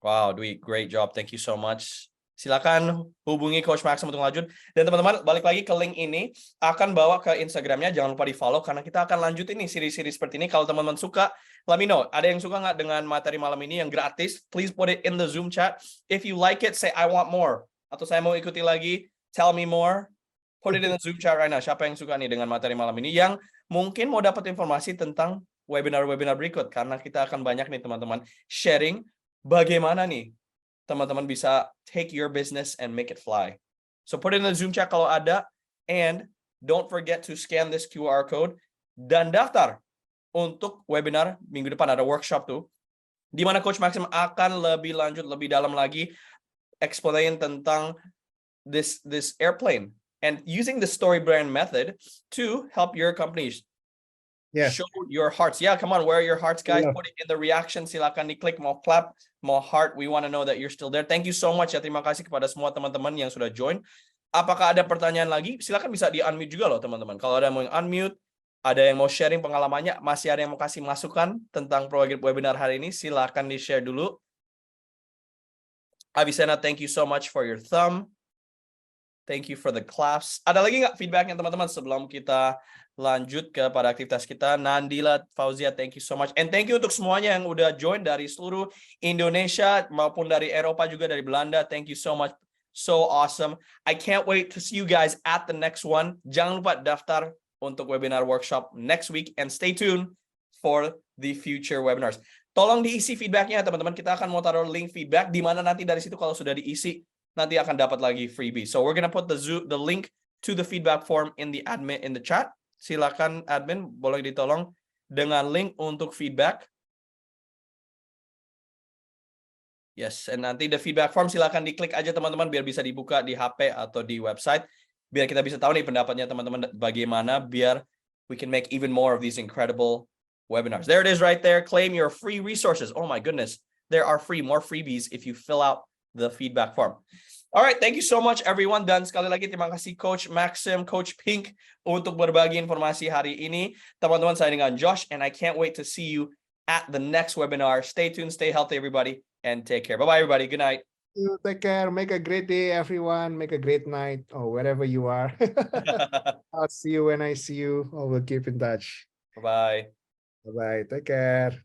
Wow, Dwi, great job. Thank you so much. Silakan hubungi Coach Maxim untuk lanjut. Dan teman-teman, balik lagi ke link ini, akan bawa ke Instagramnya. Jangan lupa di-follow, karena kita akan lanjut ini, seri-seri seperti ini. Kalau teman-teman suka, let me know. Ada yang suka nggak dengan materi malam ini yang gratis? Please put it in the Zoom chat. If you like it, say, I want more. Atau saya mau ikuti lagi, tell me more. Put it in the Zoom chat right now. Siapa yang suka nih dengan materi malam ini? Yang mungkin mau dapat informasi tentang webinar-webinar berikut. Karena kita akan banyak nih teman-teman sharing bagaimana nih teman-teman bisa take your business and make it fly. So put it in the Zoom chat kalau ada. And don't forget to scan this QR code. Dan daftar untuk webinar minggu depan. Ada workshop tuh. Di mana Coach Maxim akan lebih lanjut, lebih dalam lagi. Explain tentang this airplane. And using the story brand method to help your companies. Yes. Show your hearts. Yeah, come on, where are your hearts, guys? Yeah. Put it in the reaction. Silakan diklik, mau clap, mau heart. We want to know that you're still there. Thank you so much ya. Terima kasih kepada semua teman-teman yang sudah join. Apakah ada pertanyaan lagi? Silakan bisa di-unmute juga loh, teman-teman. Kalau ada yang mau unmute, ada yang mau sharing pengalamannya, masih ada yang mau kasih masukan tentang program webinar hari ini, silakan di-share dulu. Avicenna, thank you so much for your thumb. Thank you for the claps. Ada lagi nggak feedbacknya teman-teman sebelum kita lanjut kepada aktivitas kita? Nandila, Fauzia, thank you so much. And thank you untuk semuanya yang udah join dari seluruh Indonesia maupun dari Eropa juga, dari Belanda. Thank you so much. So awesome. I can't wait to see you guys at the next one. Jangan lupa daftar untuk webinar workshop next week and stay tuned for the future webinars. Tolong diisi feedbacknya teman-teman. Kita akan mau taruh link feedback di mana nanti dari situ kalau sudah diisi nanti akan dapat lagi freebie. So we're gonna put the link to the feedback form in the admin in the chat. Silakan admin boleh ditolong dengan link untuk feedback. Yes, and nanti the feedback form silakan diklik aja teman-teman biar bisa dibuka di HP atau di website. Biar kita bisa tahu nih pendapatnya teman-teman bagaimana biar we can make even more of these incredible webinars. There it is right there. Claim your free resources. Oh my goodness. There are more freebies if you fill out the feedback form. All right, thank you so much everyone. Dan sekali lagi terima kasih Coach Maxim, Coach Pink untuk berbagi informasi hari ini. Teman-teman, saya dengan Josh and I can't wait to see you at the next webinar. Stay tuned, stay healthy everybody, and take care. Bye-bye everybody. Good night. Take care. Make a great day everyone. Make a great night or wherever you are. I'll see you when I see you. Or we'll keep in touch. Bye-bye. Bye-bye. Take care.